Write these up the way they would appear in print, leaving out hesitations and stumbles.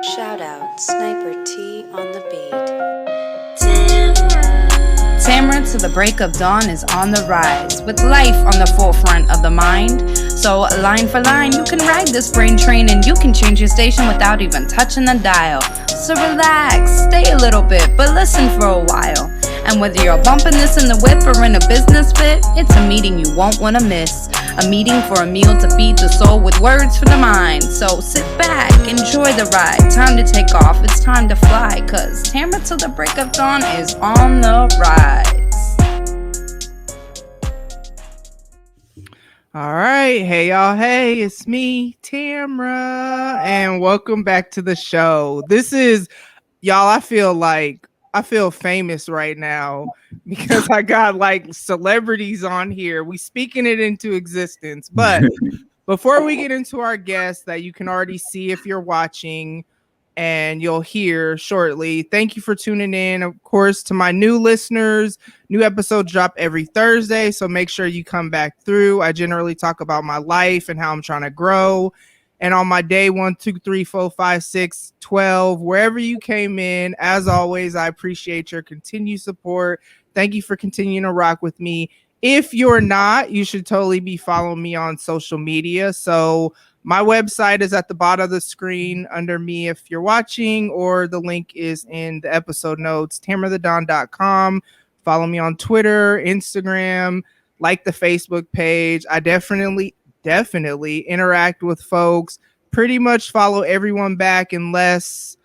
Shoutout, Sniper T on the beat. Tamara to the break of dawn is on the rise, with life on the forefront of the mind. So line for line, you can ride this brain train and you can change your station without even touching the dial. So relax, stay a little bit, but listen for a while. And whether you're bumping this in the whip or in a business fit, it's a meeting you won't want to miss. A meeting for a meal to feed the soul with words for the mind. So sit back, enjoy the ride. Time to take off, it's time to fly. Cause Tamara to the break of dawn is on the rise. All right. Hey, y'all. Hey, it's me, Tamara. And welcome back to the show. This is, y'all, I feel famous right now because I got like celebrities on here. We speaking it into existence. But before we get into our guests that you can already see if you're watching and you'll hear shortly, thank you for tuning in. Of course, to my new listeners, new episodes drop every Thursday. So make sure you come back through. I generally talk about my life and how I'm trying to grow. And on my day 1, 2, 3, 4, 5, 6, 12, wherever you came in, as always, I appreciate your continued support. Thank you for continuing to rock with me. If you're not, you should totally be following me on social media. So my website is at the bottom of the screen under me if you're watching, or the link is in the episode notes, tamarthedon.com. Follow me on Twitter, Instagram, like the Facebook page. I definitely interact with folks, pretty much follow everyone back unless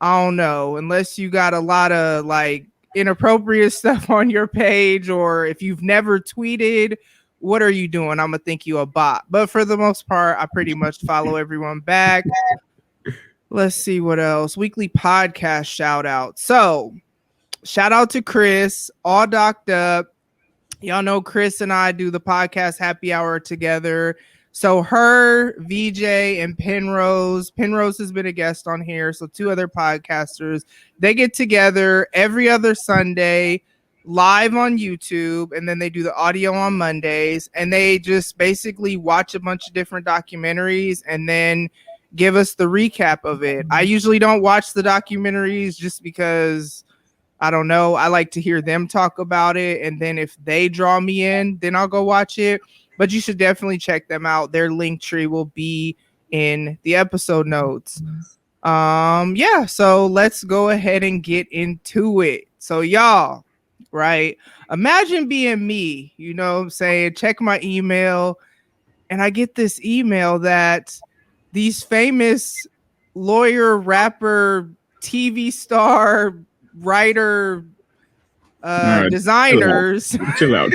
you got a lot of like inappropriate stuff on your page, or if you've never tweeted, what are you doing? I'm gonna think you a bot. But for the most part, I pretty much follow everyone back. Let's see what else. Weekly podcast shout out. So shout out to Chris, all docked up. Y'all know Chris and I do the podcast Happy Hour together. So her, VJ, and Penrose has been a guest on here. So 2 other podcasters, they get together every other Sunday live on YouTube, and then they do the audio on Mondays, and they just basically watch a bunch of different documentaries and then give us the recap of it. I usually don't watch the documentaries just because I don't know. I like to hear them talk about it. And then if they draw me in, then I'll go watch it. But you should definitely check them out. Their link tree will be in the episode notes. Yeah, so let's go ahead and get into it. So y'all, right? Imagine being me, you know what I'm saying? Check my email, and I get this email that these famous lawyer, rapper, TV star, writer, right, designers. Chill out.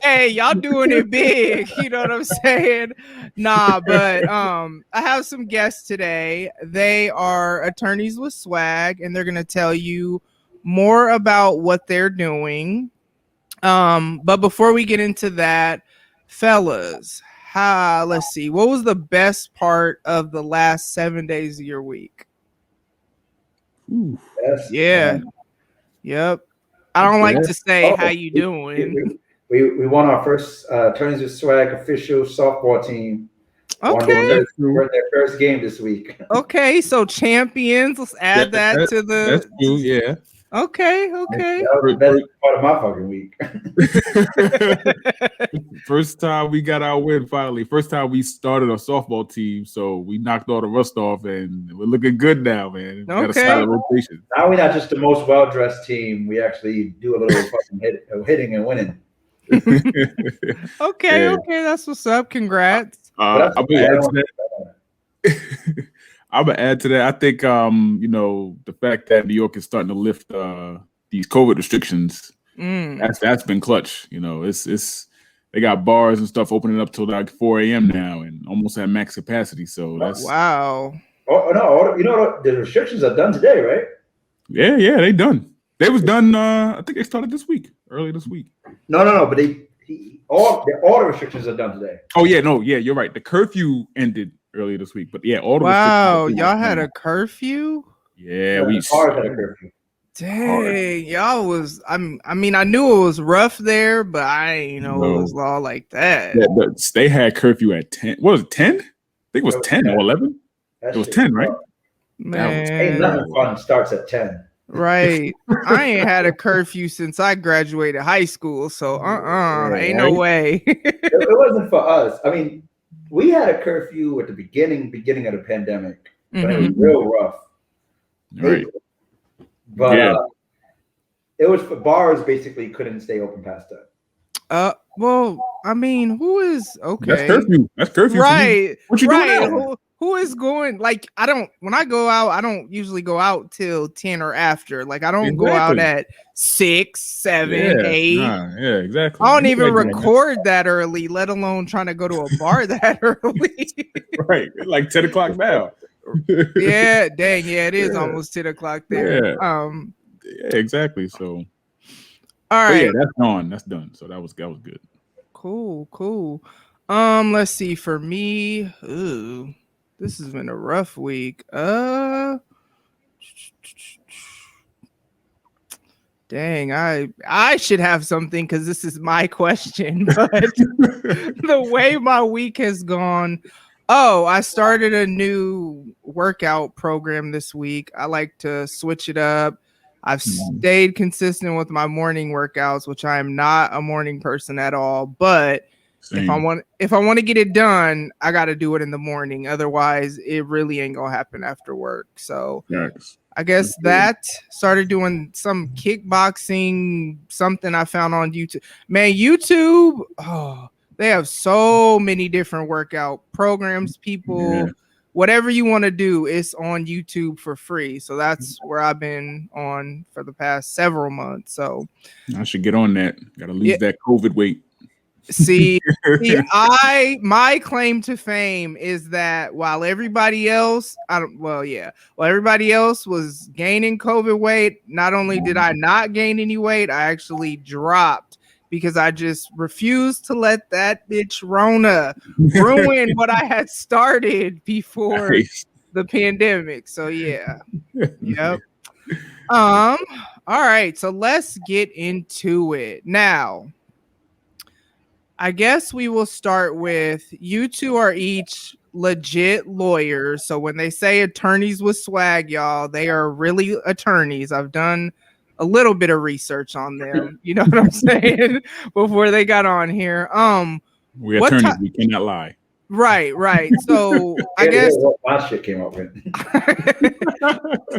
Hey, y'all doing it big. You know what I'm saying? Nah, but I have some guests today. They are attorneys with swag, and they're gonna tell you more about what they're doing. But before we get into that, fellas, let's see. What was the best part of the last 7 days of your week? Yeah. Yep. I don't like to say how you doing. We won our first Attorneys with Swag official softball team. Okay. We're in their first game this week. Okay, so champions. Let's add that to the. That's true, yeah. Okay. That was the best part of my fucking week. First time we got our win finally. First time we started a softball team, so we knocked all the rust off, and we're looking good now, man. We got a solid rotation. Now we're not just the most well-dressed team. We actually do a little fucking hitting and winning. Okay, that's what's up. Congrats. I'm gonna add to that. I think the fact that New York is starting to lift these COVID restrictions, that's been clutch. You know, it's they got bars and stuff opening up till like 4 a.m. now and almost at max capacity. So that's wow. Oh no, the restrictions are done today, right? Yeah, they done. They was done. I think they started early this week. No, but all the restrictions are done today. Oh yeah, you're right. The curfew ended earlier this week, but yeah, all the restrictions. Y'all had a curfew? Yeah, we had a curfew. Dang, y'all was. I mean, I knew it was rough there, but I didn't know it was all like that. Yeah, but they had curfew at 10. What was it, 10? think it was 10 or 11. That It was shit 10, right? fun. Man, Ain't nothing fun starts at 10. right. I ain't had a curfew since I graduated high school, so ain't no way. It wasn't for us. I mean, we had a curfew at the beginning of the pandemic, but it was real rough. Right. But it was for bars. Basically, couldn't stay open past that. Well, I mean, who is okay? That's curfew. That's curfew. Right. What you right. doing now? Who is going? Like, when I go out, I don't usually go out till 10 or after. Like, I don't go out at 6, 7, 8. Yeah, exactly. I don't even record that early, let alone trying to go to a bar that early. Right. Like 10 o'clock now. Yeah, dang, yeah, it is almost 10 o'clock there. Yeah. Exactly. So all right. Yeah, that's gone. That's done. So that was good. Cool. Let's see. For me, this has been a rough week. Dang, I should have something because this is my question, but the way my week has gone. Oh, I started a new workout program this week. I like to switch it up. I've stayed consistent with my morning workouts, which I am not a morning person at all. But if I want to get it done, I got to do it in the morning. Otherwise, it really ain't gonna happen after work. So I guess that started doing some kickboxing, something I found on YouTube. Man, YouTube, they have so many different workout programs, people. Whatever you want to do, it's on YouTube for free. So that's where I've been on for the past several months. So I should get on that. Got to lose that COVID weight. See, my claim to fame is that while everybody else, everybody else was gaining COVID weight, not only did I not gain any weight, I actually dropped because I just refused to let that bitch Rona ruin what I had started before the pandemic. So yeah. Yep. All right, so let's get into it. Now, I guess we will start with you two are each legit lawyers. So when they say attorneys with swag, y'all, they are really attorneys. I've done a little bit of research on them. You know what I'm saying? Before they got on here. We're attorneys. We cannot lie. Right. So I guess my shit came up with.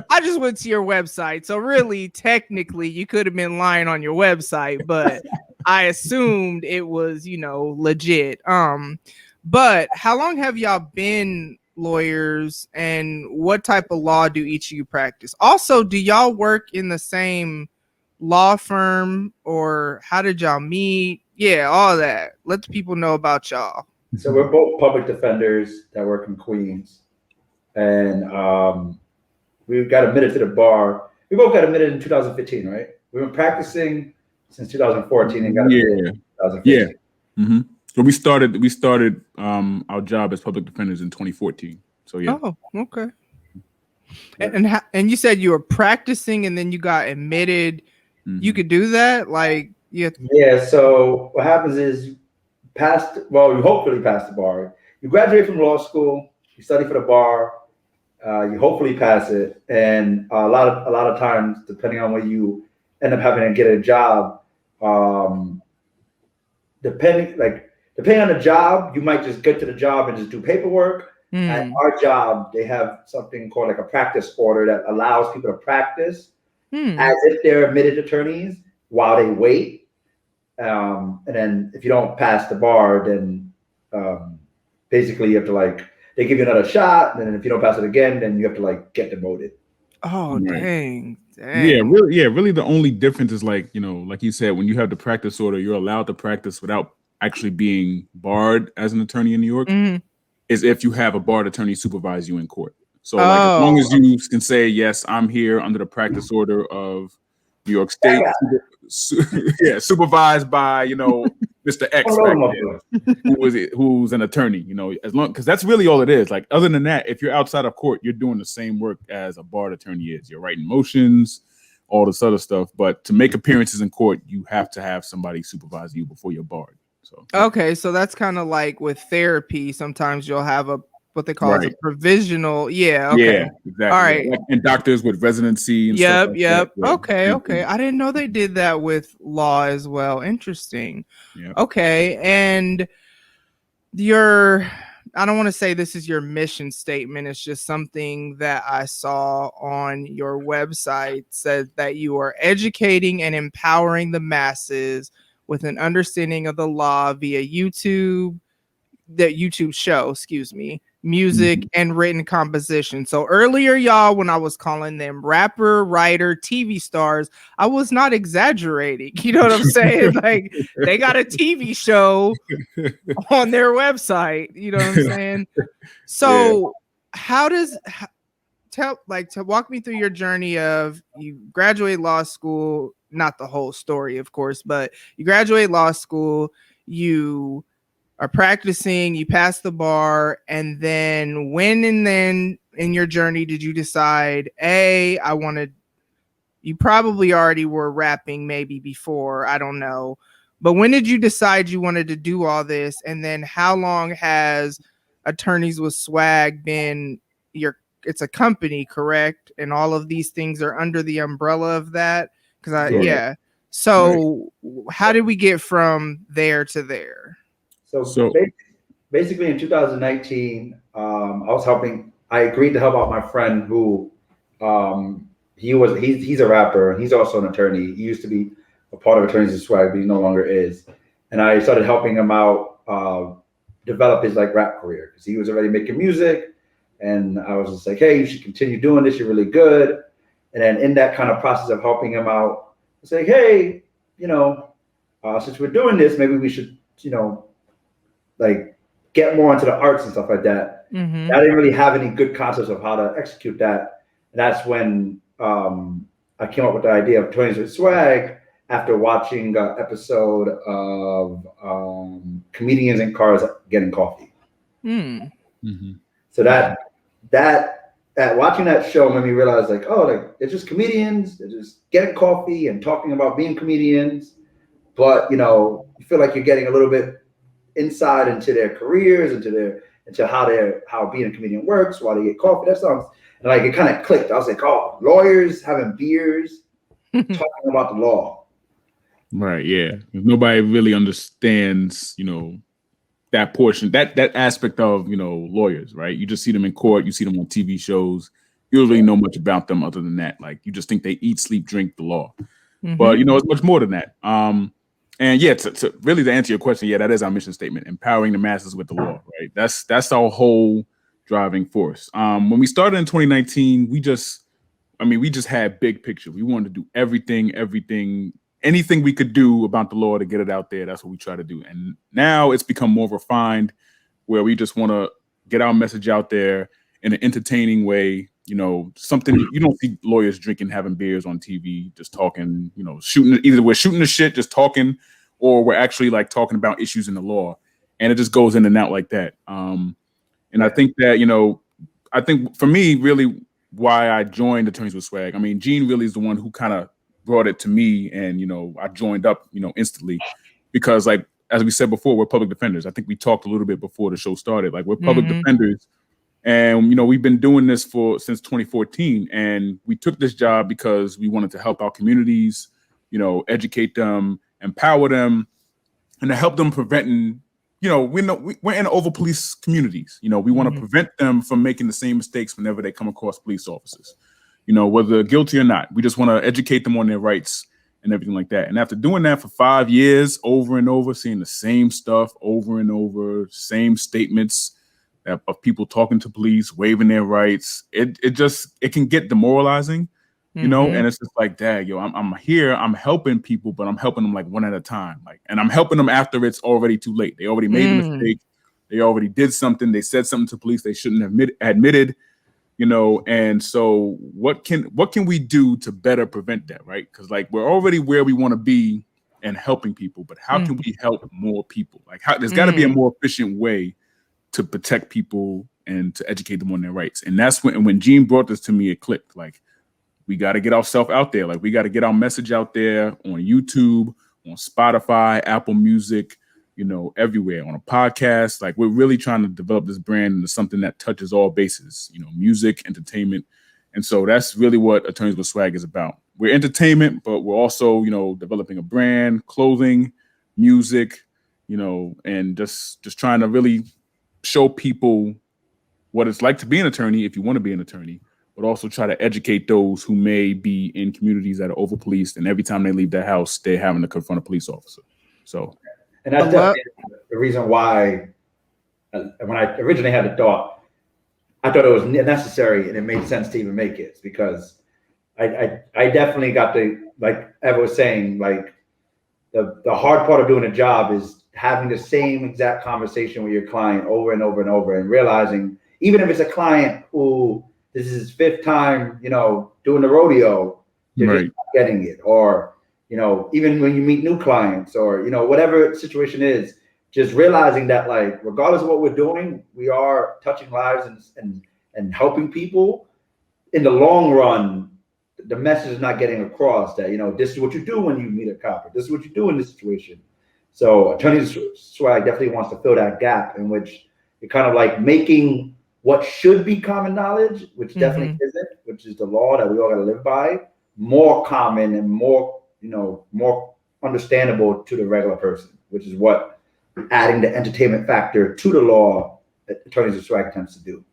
I just went to your website. So really, technically, you could have been lying on your website, but I assumed it was, legit. But how long have y'all been lawyers, and what type of law do each of you practice? Also, do y'all work in the same law firm, or how did y'all meet? Yeah, all that. Let the people know about y'all. So we're both public defenders that work in Queens, and we got admitted to the bar. We both got admitted in 2015, right? We've been practicing since 2014 and got admitted in 2015. Yeah. Mm-hmm. So we started our job as public defenders in 2014. So yeah. Oh, okay. And you said you were practicing and then you got admitted. Mm-hmm. You could do that, like Yeah. So what happens is you hopefully pass the bar. You graduate from law school, you study for the bar, you hopefully pass it, and a lot of times, depending on where you end up having to get a job, depending on the job, you might just get to the job and just do paperwork. At our job, they have something called like a practice order that allows people to practice as if they're admitted attorneys while they wait. And then if you don't pass the bar, then basically you have to they give you another shot. And then if you don't pass it again, then you have to get demoted. Oh, dang. Yeah, really the only difference is like you said, when you have the practice order, you're allowed to practice without actually being barred as an attorney in New York, is if you have a barred attorney supervise you in court. So as long as you can say, yes, I'm here under the practice order of New York State, supervised by, Mr. X who's an attorney, as long, because that's really all it is. Like, other than that, if you're outside of court, you're doing the same work as a barred attorney is. You're writing motions, all this other stuff. But to make appearances in court, you have to have somebody supervise you before you're barred. So okay, so that's kind of like with therapy. Sometimes you'll have a what they call as a provisional. Yeah. Okay. Yeah, exactly. All right. Like, and doctors with residency and Yep. stuff like that. Yeah. Okay. Same Okay. thing. I didn't know they did that with law as well. Interesting. Yeah. Okay. And I don't want to say this is your mission statement. It's just something that I saw on your website said that you are educating and empowering the masses with an understanding of the law via YouTube show, music and written composition. So earlier, y'all, when I was calling them rapper, writer, TV stars, I was not exaggerating. You know what I'm saying? Like they got a TV show on their website. You know what I'm saying? So to walk me through your journey of you graduate law school, not the whole story, of course, but you graduate law school, you are practicing, you pass the bar, and then when and then in your journey did you decide, you probably already were rapping maybe before, I don't know, but when did you decide you wanted to do all this? And then how long has Attorneys with Swag been it's a company, correct? And all of these things are under the umbrella of that? So how did we get from there to there? So basically in 2019, I agreed to help out my friend who, he's a rapper and he's also an attorney. He used to be a part of Attorneys with Swag, but he no longer is. And I started helping him out, develop his like rap career because he was already making music. And I was just like, hey, you should continue doing this. You're really good. And then in that kind of process of helping him out, I was like, hey, since we're doing this, maybe we should, like get more into the arts and stuff like that. Mm-hmm. I didn't really have any good concepts of how to execute that. And that's when I came up with the idea of Attorneys with Swag after watching an episode of Comedians in Cars Getting Coffee. Mm-hmm. So watching that show made me realize it's just comedians, they're just getting coffee and talking about being comedians. But, you feel like you're getting a little bit insight into their careers, into how being a comedian works, why they get coffee. That sounds, and like it kind of clicked. I was like, oh, lawyers having beers, talking about the law. Right. Yeah. Nobody really understands, that portion, that aspect of, lawyers, right? You just see them in court, you see them on TV shows. You don't really know much about them other than that. Like you just think they eat, sleep, drink the law. Mm-hmm. But it's much more than that. And yeah, to really to answer your question, yeah, that is our mission statement: empowering the masses with the law. Right. That's our whole driving force. When we started in 2019, we just had big picture. We wanted to do anything we could do about the law to get it out there. That's what we try to do. And now it's become more refined, where we just want to get our message out there in an entertaining way. Something you don't see lawyers drinking, having beers on TV, just talking, shooting. Either we're shooting the shit, just talking, or we're actually like talking about issues in the law, and it just goes in and out like that. And I think that, I think for me, really why I joined Attorneys with Swag, Gene really is the one who kind of brought it to me, and, I joined up, instantly, because like, as we said before, we're public defenders. I think we talked a little bit before the show started, like we're public defenders. And, we've been doing this since 2014. And we took this job because we wanted to help our communities, educate them, empower them, and to help them preventing, we're in over police communities. We want to prevent them from making the same mistakes whenever they come across police officers, whether guilty or not. We just want to educate them on their rights and everything like that. And after doing that for 5 years, over and over, seeing the same stuff over and over, same statements of people talking to police, waiving their rights, it can get demoralizing, and it's just like, dang, I'm here, I'm helping people, but I'm helping them like one at a time, and I'm helping them after it's already too late. They already made a mistake, they already did something, they said something to police they shouldn't have admitted, and so what can we do to better prevent that, right? Because like we're already where we want to be and helping people, but how can we help more people? Like there's got to be a more efficient way to protect people and to educate them on their rights. And that's when Gene brought this to me, it clicked. Like, we got to get ourselves out there. Like, we got to get our message out there on YouTube, on Spotify, Apple Music, everywhere on a podcast. Like, we're really trying to develop this brand into something that touches all bases, music, entertainment. And so that's really what Attorneys with Swag is about. We're entertainment, but we're also, developing a brand, clothing, music, and just trying to really show people what it's like to be an attorney if you want to be an attorney, but also try to educate those who may be in communities that are over-policed, and every time they leave their house, they're having to confront a police officer. So, and that's definitely the reason why, when I originally had the thought, I thought it was necessary and it made sense to even make it, because I definitely got like Ev was saying, like the hard part of doing a job is having the same exact conversation with your client over and over and over, and realizing, even if it's a client who this is his 5th time, doing the rodeo, they're just not getting it. Or, even when you meet new clients, or, whatever the situation is, just realizing that, like, regardless of what we're doing, we are touching lives and helping people. In the long run, the message is not getting across that, this is what you do when you meet a cop, or this is what you do in this situation. So Attorneys Swag definitely wants to fill that gap, in which you're kind of like making what should be common knowledge, which definitely isn't, which is the law that we all got to live by, more common and more, more understandable to the regular person, which is what adding the entertainment factor to the law that Attorneys with Swag attempts to do.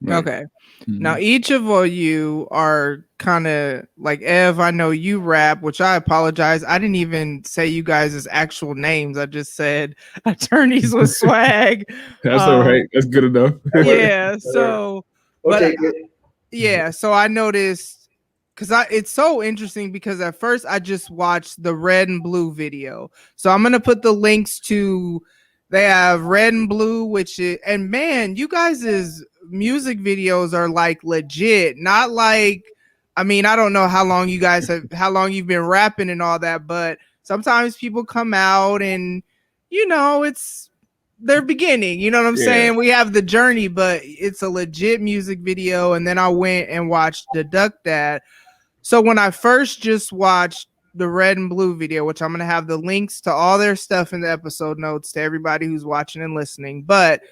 Right. Okay. Now, each of you are kind of like, Ev, I know you rap, which I apologize. I didn't even say you guys' actual names. I just said Attorneys with Swag. That's all right. That's good enough. Yeah. So, so I noticed, because it's so interesting, because at first I just watched the Red and Blue video. So I'm going to put the links to, they have Red and Blue, which is, and man, you guys' music videos are like legit, not like, I mean, I don't know how long you guys how long you've been rapping and all that, but sometimes people come out and, it's their beginning, you know what I'm saying? We have the journey, but it's a legit music video. And then I went and watched Deduct It. So when I first just watched the Red and Blue video, which I'm going to have the links to all their stuff in the episode notes to everybody who's watching and listening, but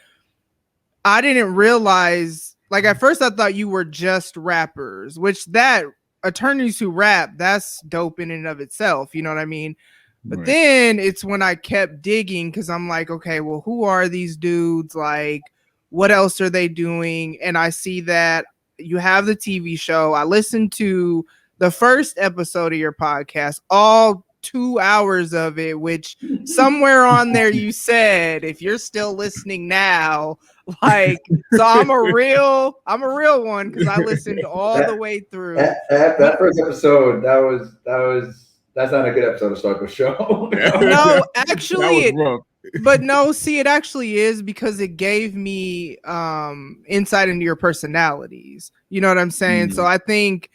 I didn't realize, like, at first I thought you were just rappers, which that attorneys who rap, that's dope in and of itself. You know what I mean? But then it's when I kept digging, because I'm like, okay, well, who are these dudes? Like, what else are they doing? And I see that you have the TV show. I listened to the first episode of your podcast, all 2 hours of it, which somewhere on there you said, if you're still listening now, like, so I'm a real one, because I listened all the way through. That first episode, that's not a good episode to start the show. No, actually, it actually is, because it gave me insight into your personalities. You know what I'm saying? So I think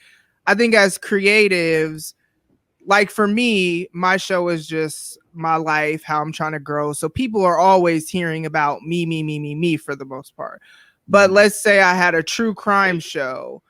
as creatives, like for me, my show is just my life, how I'm trying to grow. So people are always hearing about me for the most part. But let's say I had a true crime show.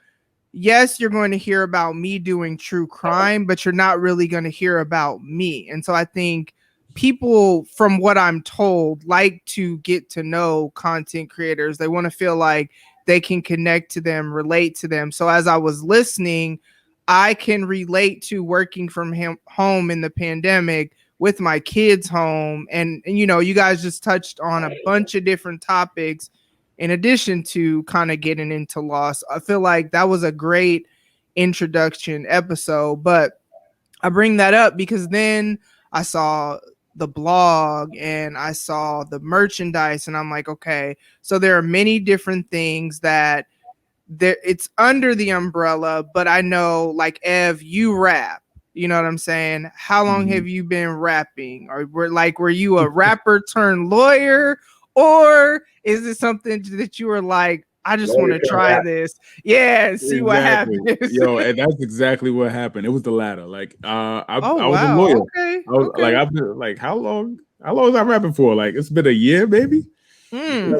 Yes, you're going to hear about me doing true crime, but you're not really going to hear about me. And so I think people, from what I'm told, like to get to know content creators. They want to feel like they can connect to them, relate to them. So as I was listening, I can relate to working from home in the pandemic with my kids home. And you guys just touched on a bunch of different topics in addition to kind of getting into loss. I feel like that was a great introduction episode, but I bring that up because then I saw the blog and I saw the merchandise and I'm like, okay, so there are many different things that it's under the umbrella, but I know, like, Ev, you rap, you know what I'm saying? How long have you been rapping? Or were you a rapper turned lawyer, or is it something that you were like, I just want to try this, see what happens? Yo, and that's exactly what happened. It was the latter. Like, I was a lawyer. Okay. Like, I've been like, how long was I rapping for? Like, it's been a year, maybe. Because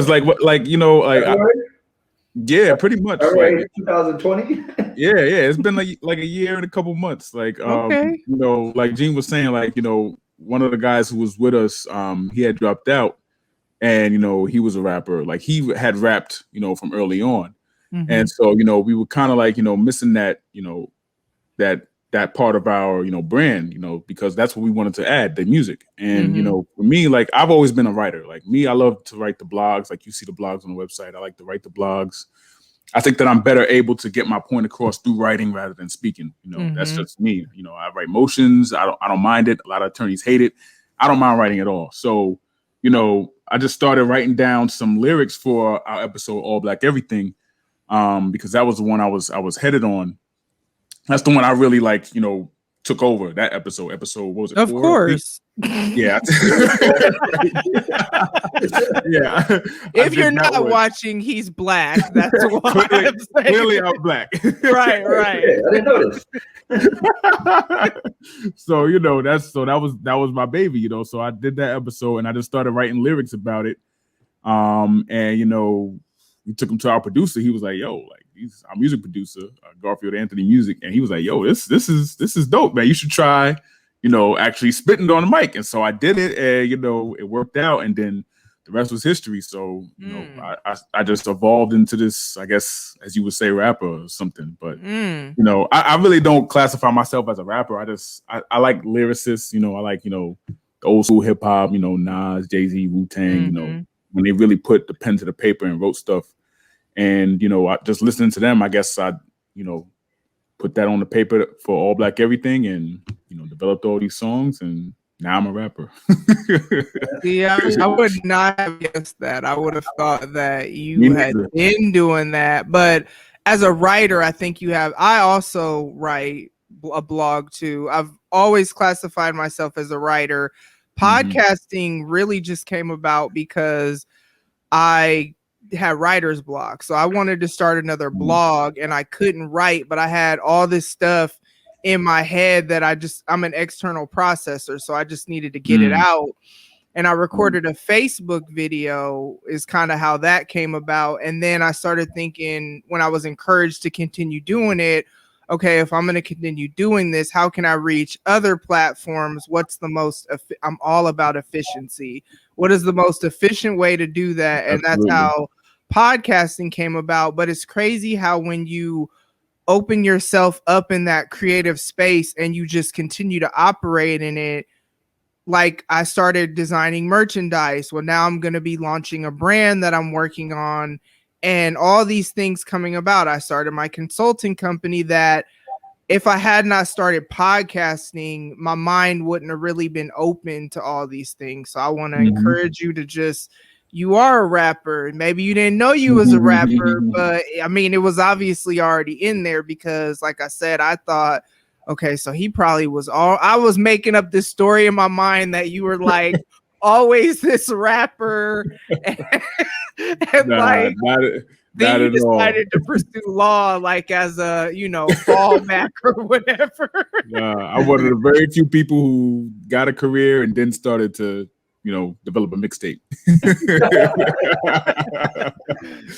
pretty much. Like 2020. It's been like a year and a couple months. Like, like Gene was saying, like, one of the guys who was with us, he had dropped out, and he was a rapper. Like he had rapped, from early on, and so we were kind of like missing that that part of our brand, because that's what we wanted to add, the music. And for me, like I've always been a writer. Like me, I love to write the blogs. Like you see the blogs on the website. I like to write the blogs. I think that I'm better able to get my point across through writing rather than speaking. That's just me. I write motions. I don't mind it. A lot of attorneys hate it. I don't mind writing at all. So, I just started writing down some lyrics for our episode All Black Everything, because that was the one I was headed on. That's the one I really took over that episode. What was it? Of 4? course. Yeah. Yeah. If you're not watching, he's black. That's why. Clearly I'm black. Right. Yeah, I didn't notice. So, that was my baby, So I did that episode and I just started writing lyrics about it. And we took him to our producer. He was like, yo, like he's our music producer, Garfield Anthony Music. And he was like, yo, this is dope, man. You should try, actually spitting on the mic. And so I did it and, it worked out. And then the rest was history. So, I just evolved into this, I guess, as you would say, rapper or something. But, I really don't classify myself as a rapper. I like lyricists, I like, the old school hip hop, Nas, Jay-Z, Wu-Tang, when they really put the pen to the paper and wrote stuff. And, I just listening to them, I guess I, put that on the paper for All Black Everything and, developed all these songs. And now I'm a rapper. Yeah, I would not have guessed that. I would have thought that you had been doing that. But as a writer, I think you have. I also write a blog too. I've always classified myself as a writer. Podcasting really just came about because I had writer's block. So I wanted to start another blog and I couldn't write, but I had all this stuff in my head that I'm an external processor. So I just needed to get it out. And I recorded a Facebook video is kind of how that came about. And then I started thinking when I was encouraged to continue doing it, okay, if I'm going to continue doing this, how can I reach other platforms? What's the most, I'm all about efficiency. What is the most efficient way to do that? And that's how podcasting came about. But it's crazy how when you open yourself up in that creative space and you just continue to operate in it, like I started designing merchandise. Well, now I'm going to be launching a brand that I'm working on and all these things coming about. I started my consulting company that if I had not started podcasting, my mind wouldn't have really been open to all these things. So I want to encourage you to you are a rapper. Maybe you didn't know you was a rapper, but I mean, it was obviously already in there because like I said, I thought, okay, so he probably was I was making up this story in my mind that you were like always this rapper and like then you decided to pursue law like as a fallback or whatever. I'm one of the very few people who got a career and then started to develop a mixtape.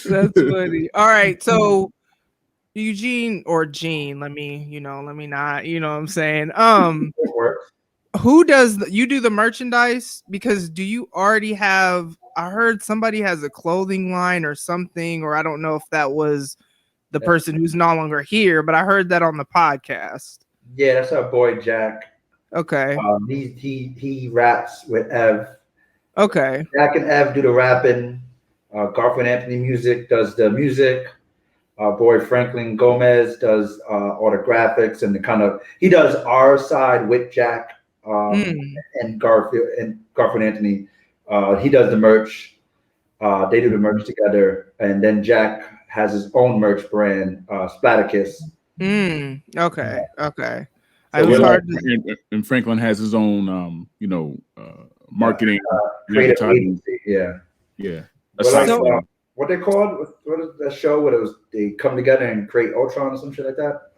That's funny. All right, so Eugene or Gene, let me not, what I'm saying. Who does you do the merchandise? Because do you already have, I heard somebody has a clothing line or something, or I don't know if that was the person who's no longer here, but I heard that on the podcast. Yeah, that's our boy Jack. Okay. He raps with Ev. Okay. Jack and Ev do the rapping. Garfield Anthony Music does the music. Our boy Franklin Gomez does all the graphics and he does our side with Jack and Garfield Anthony. He does the merch. They do the merch together, and then Jack has his own merch brand, Splatterkiss. Okay. I was hard and Franklin has his own, marketing, creative agency. Yeah. What they called? What is that show where they come together and create Ultron or some shit like that?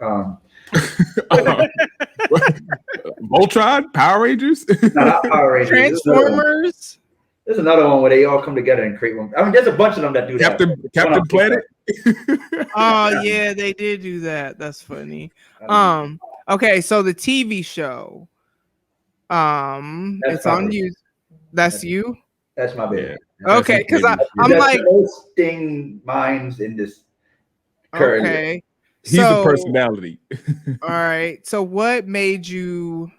Voltron, Power Rangers, no, not Power Rangers. Transformers. There's another one where they all come together and create one. I mean, there's a bunch of them that do Captain Planet. Oh yeah, they did do that. That's funny. Okay, so the TV show. That's It's on probably- you. That's you. That's my baby. Yeah. Okay, because I'm That's like, the most sting minds in this current. okay. He's the So, personality. all right. So what made you,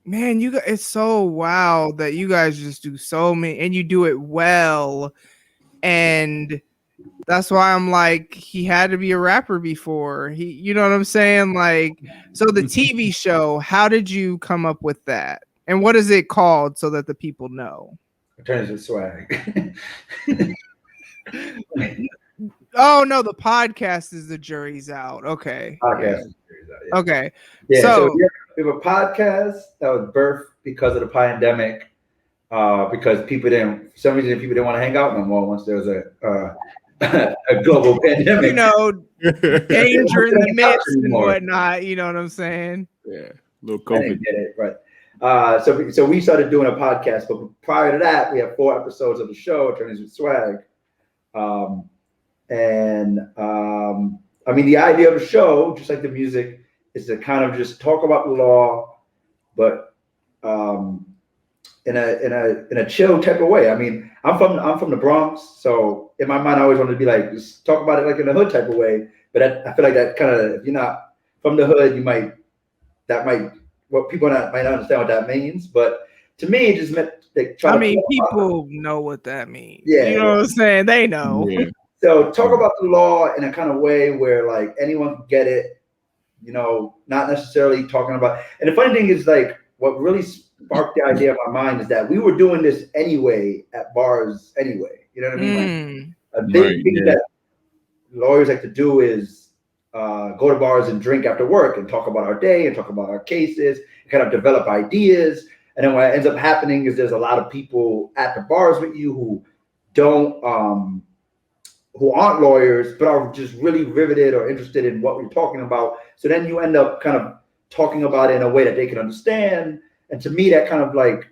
man, you guys, it's so wow that you guys just do so many and you do it well. And that's why I'm like, he had to be a rapper before. You know what I'm saying? Like, so the TV show, how did you come up with that? And what is it called so that the people know? Turns to swag. Oh no, the podcast is The Jury's Out. Okay. Podcast. Yeah. Okay. Yeah, So we have a podcast that was birthed because of the pandemic. Because people didn't, for some reason, people didn't want to hang out no more once there was a global pandemic. You know, danger in the midst and whatnot. You know what I'm saying? Yeah, little I didn't COVID. get it, right? So we started doing a podcast, but prior to that, we have 4 episodes of the show, Attorneys with Swag. I mean, the idea of the show, just like the music, is to kind of just talk about the law, but in a chill type of way. I mean, I'm from the Bronx, so in my mind, I always wanted to be like, just talk about it like in a hood type of way. But I feel like that kind of, if you're not from the hood, what people might not understand what that means. But to me, it just meant like people know what that means. Yeah, you know what I'm saying? They know. Yeah. So talk about the law in a kind of way where like anyone can get it, you know, not necessarily talking about. And the funny thing is, like, what really sparked the idea in my mind is that we were doing this anyway at bars anyway. You know what I mean? Like, a big thing that lawyers like to do is go to bars and drink after work and talk about our day and talk about our cases and kind of develop ideas. And then what ends up happening is there's a lot of people at the bars with you who aren't lawyers, but are just really riveted or interested in what we're talking about. So then you end up kind of talking about it in a way that they can understand. And to me, that kind of like,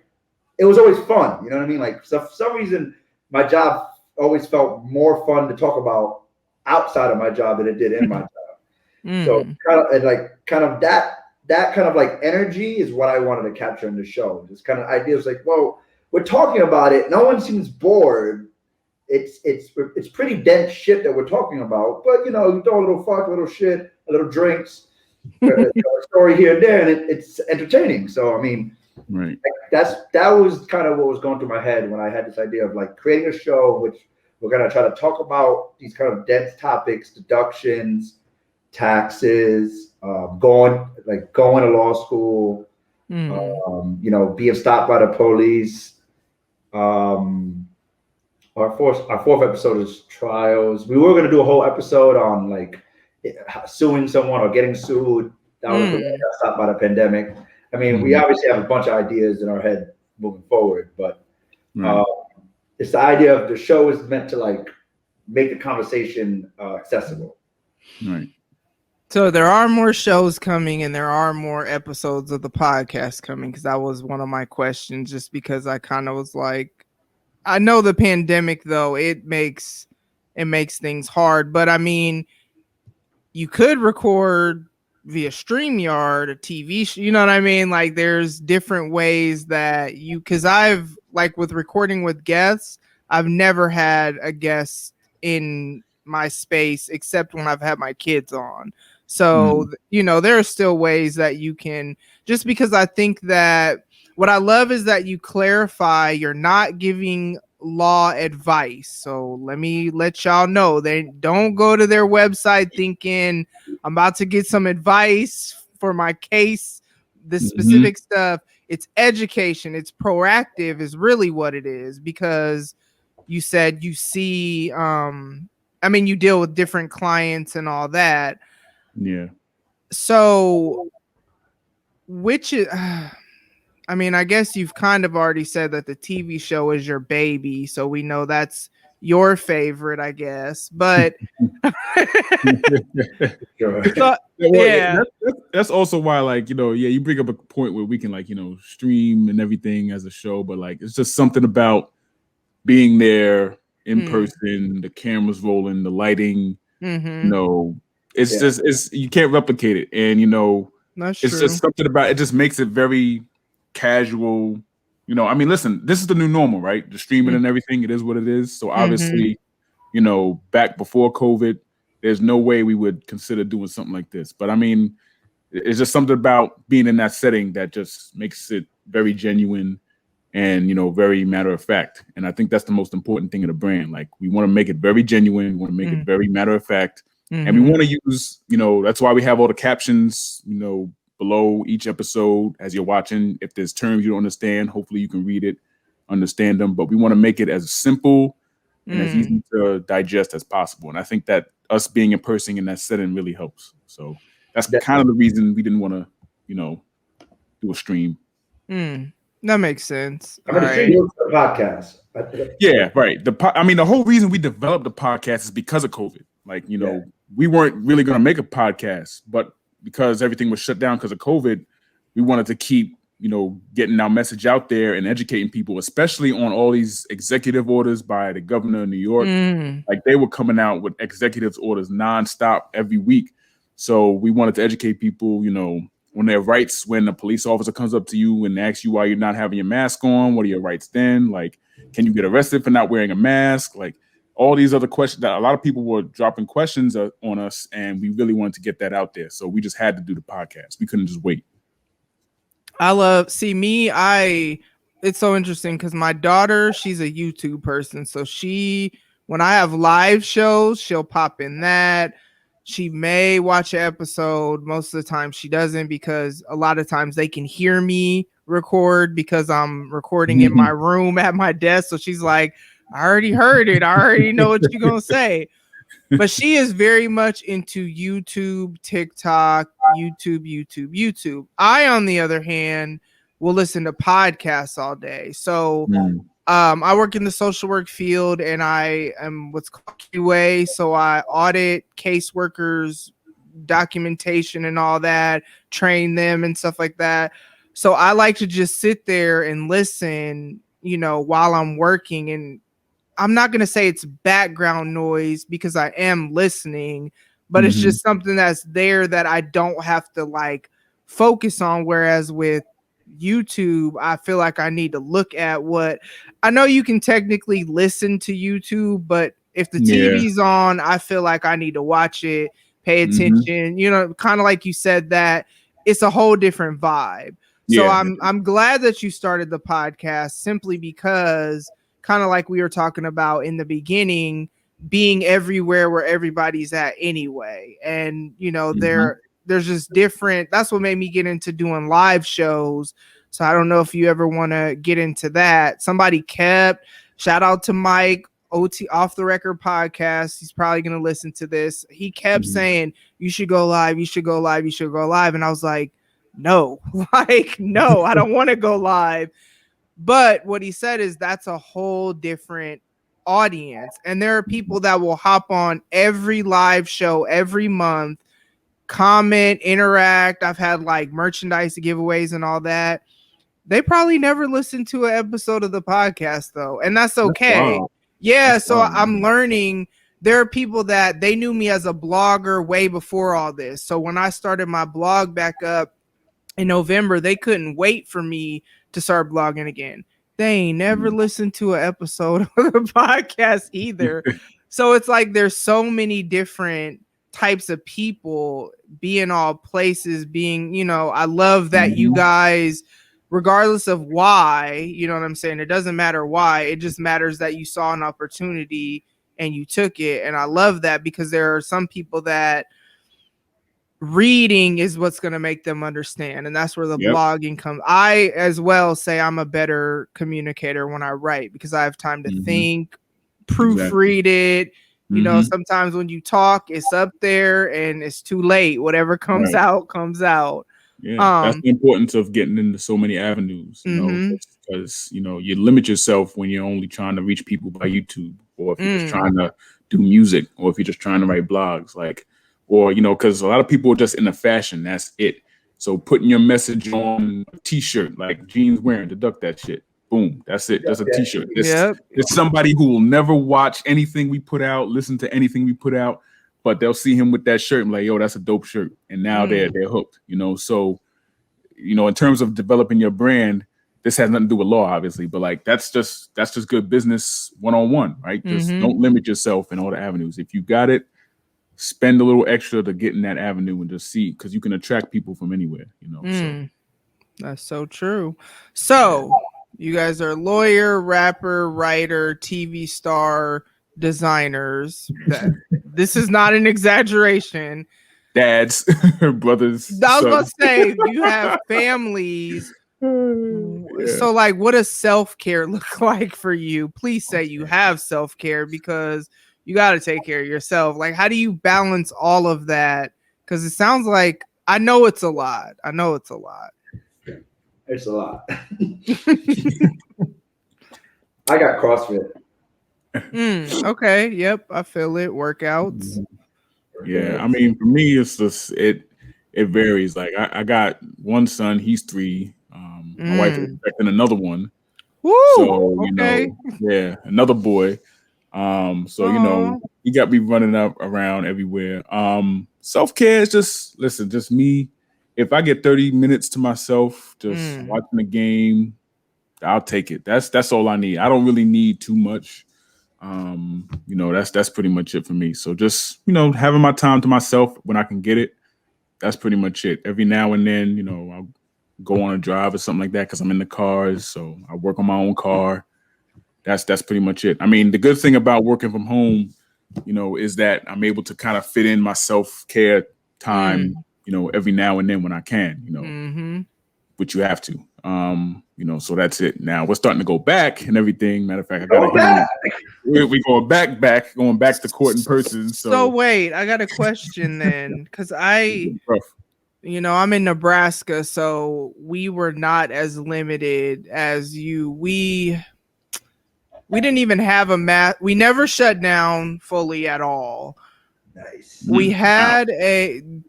it was always fun. You know what I mean? Like, so for some reason, my job always felt more fun to talk about outside of my job than it did in my job. So kind of that kind of like energy is what I wanted to capture in the show. This kind of ideas like, well, we're talking about it. No one seems bored. It's pretty dense shit that we're talking about, but you know, you throw a little fuck, a little shit, a little drinks, a story here and there, and it's entertaining. So I mean, right. That was kind of what was going through my head when I had this idea of like creating a show which we're gonna try to talk about these kind of dense topics, deductions, taxes, going to law school, you know, being stopped by the police. Our fourth episode is trials. We were going to do a whole episode on like suing someone or getting sued. That was the one that got stopped by the pandemic. I mean, we obviously have a bunch of ideas in our head moving forward, but it's the idea of the show is meant to like make the conversation accessible. Right. So there are more shows coming and there are more episodes of the podcast coming, because that was one of my questions, just because I kind of was like, I know the pandemic though, it makes things hard, but I mean, you could record via StreamYard, a TV show, you know what I mean? Like there's different ways that because I've like with recording with guests, I've never had a guest in my space except when I've had my kids on. So, you know, there are still ways that you can, just because I think that what I love is that you clarify you're not giving law advice. So let me let y'all know, they don't go to their website thinking I'm about to get some advice for my case, this specific stuff. It's education. It's proactive is really what it is, because you said you see, I mean, you deal with different clients and all that. Yeah. So which is, I mean, I guess you've kind of already said that the TV show is your baby, so we know that's your favorite, I guess. But that's also why, like, you know, you bring up a point where we can, like, you know, stream and everything as a show, but like it's just something about being there in person, the cameras rolling, the lighting, you know, it's just you can't replicate it. And you know, That's it's true. just something about it. Just makes it very casual. You know, I mean, listen, this is the new normal, right? The streaming and everything. It is what it is. So obviously, you know, back before COVID, there's no way we would consider doing something like this. But I mean, it's just something about being in that setting that just makes it very genuine and, you know, very matter of fact. And I think that's the most important thing of the brand. Like, we want to make it very genuine. We want to make it very matter of fact. And we want to use, you know, that's why we have all the captions, you know, below each episode as you're watching. If there's terms you don't understand, hopefully you can read it, understand them. But we want to make it as simple and as easy to digest as possible. And I think that us being in person in that setting really helps. So that's kind of the reason we didn't want to, you know, do a stream. That makes sense. I'm gonna stream the podcast. Yeah, right. I mean, the whole reason we developed the podcast is because of COVID. Like, you know, we weren't really going to make a podcast, but because everything was shut down because of COVID, we wanted to keep, you know, getting our message out there and educating people, especially on all these executive orders by the governor of New York. Like, they were coming out with executive orders nonstop every week. So we wanted to educate people, you know, on their rights. When a police officer comes up to you and asks you why you're not having your mask on, what are your rights then? Like, can you get arrested for not wearing a mask? Like, all these other questions that a lot of people were dropping questions on us, and we really wanted to get that out there. So we just had to do the podcast. We couldn't just wait. It's so interesting because my daughter, she's a YouTube person. So when I have live shows, she'll pop in that. She may watch an episode. Most of the time she doesn't, because a lot of times they can hear me record because I'm recording in my room at my desk. So she's like, I already heard it. I already know what you're going to say. But she is very much into YouTube, TikTok, YouTube. I, on the other hand, will listen to podcasts all day. So I work in the social work field, and I am what's called QA. So I audit caseworkers, documentation and all that, train them and stuff like that. So I like to just sit there and listen, you know, while I'm working. And I'm not going to say it's background noise because I am listening, but it's just something that's there that I don't have to like focus on. Whereas with YouTube, I feel like I need to look at what I know. You can technically listen to YouTube, but if the TV's on, I feel like I need to watch it, pay attention, you know, kind of like you said, that it's a whole different vibe. So I'm glad that you started the podcast, simply because, kind of like we were talking about in the beginning, being everywhere where everybody's at anyway. And, you know, there's just different. That's what made me get into doing live shows. So I don't know if you ever want to get into that. Somebody shout out to Mike, OT Off the Record podcast. He's probably going to listen to this. He kept saying, you should go live. You should go live. You should go live. And I was like, no, no, I don't want to go live. But what he said is that's a whole different audience. And there are people that will hop on every live show every month, comment, interact. I've had like merchandise giveaways and all that. They probably never listened to an episode of the podcast, though. And that's okay. So I'm learning. There are people that they knew me as a blogger way before all this. So when I started my blog back up in November, they couldn't wait for me to start blogging again. They ain't never listened to an episode of the podcast either. So it's like there's so many different types of people being all places, being, you know, I love that you guys, regardless of why, you know what I'm saying? It doesn't matter why. It just matters that you saw an opportunity and you took it. And I love that, because there are some people that reading is what's going to make them understand, and that's where the blogging comes. I as well say I'm a better communicator when I write, because I have time to think, proofread it. You know, sometimes when you talk, it's up there and it's too late. Whatever comes out comes out. That's the importance of getting into so many avenues, you know, because, you know, you limit yourself when you're only trying to reach people by YouTube, or if you're just trying to do music, or if you're just trying to write blogs, like, or, you know, because a lot of people are just into fashion. That's it. So putting your message on a t-shirt, like Gene's wearing, Deduct That shit. Boom. That's it. That's a t-shirt. It's somebody who will never watch anything we put out, listen to anything we put out, but they'll see him with that shirt and like, yo, that's a dope shirt. And now they're hooked, you know? So, you know, in terms of developing your brand, this has nothing to do with law, obviously, but like, that's just good business 101, right? Just don't limit yourself in all the avenues. If you got it, spend a little extra to get in that avenue and just see, because you can attract people from anywhere, you know? So. That's so true. So you guys are lawyer, rapper, writer, TV star, designers. This is not an exaggeration. Dads, brothers. I was about to say, you have families. So like, what does self-care look like for you? Please say you have self-care, because you got to take care of yourself. Like, how do you balance all of that? Because it sounds like, I know it's a lot. It's a lot. I got CrossFit. Okay. Yep. I feel it. Workouts. Yeah. I mean, for me, it's just, it varies. Like I got one son, he's 3. My wife is expecting another one. Woo! So, you know, yeah, another boy. So, you know, he got me running up around everywhere. Self-care is just me. If I get 30 minutes to myself, just watching the game, I'll take it. That's all I need. I don't really need too much. You know, that's pretty much it for me. So just, you know, having my time to myself when I can get it, that's pretty much it. Every now and then, you know, I'll go on a drive or something like that because I'm in the cars. So I work on my own car. That's pretty much it. I mean, the good thing about working from home, you know, is that I'm able to kind of fit in my self-care time, you know, every now and then when I can, you know, which you have to, you know, so that's it. Now we're starting to go back and everything. Matter of fact, we're going back to court in person. So wait, I got a question then, because you know, I'm in Nebraska, so we were not as limited as you. We didn't even have a mask. We never shut down fully at all. Nice. We had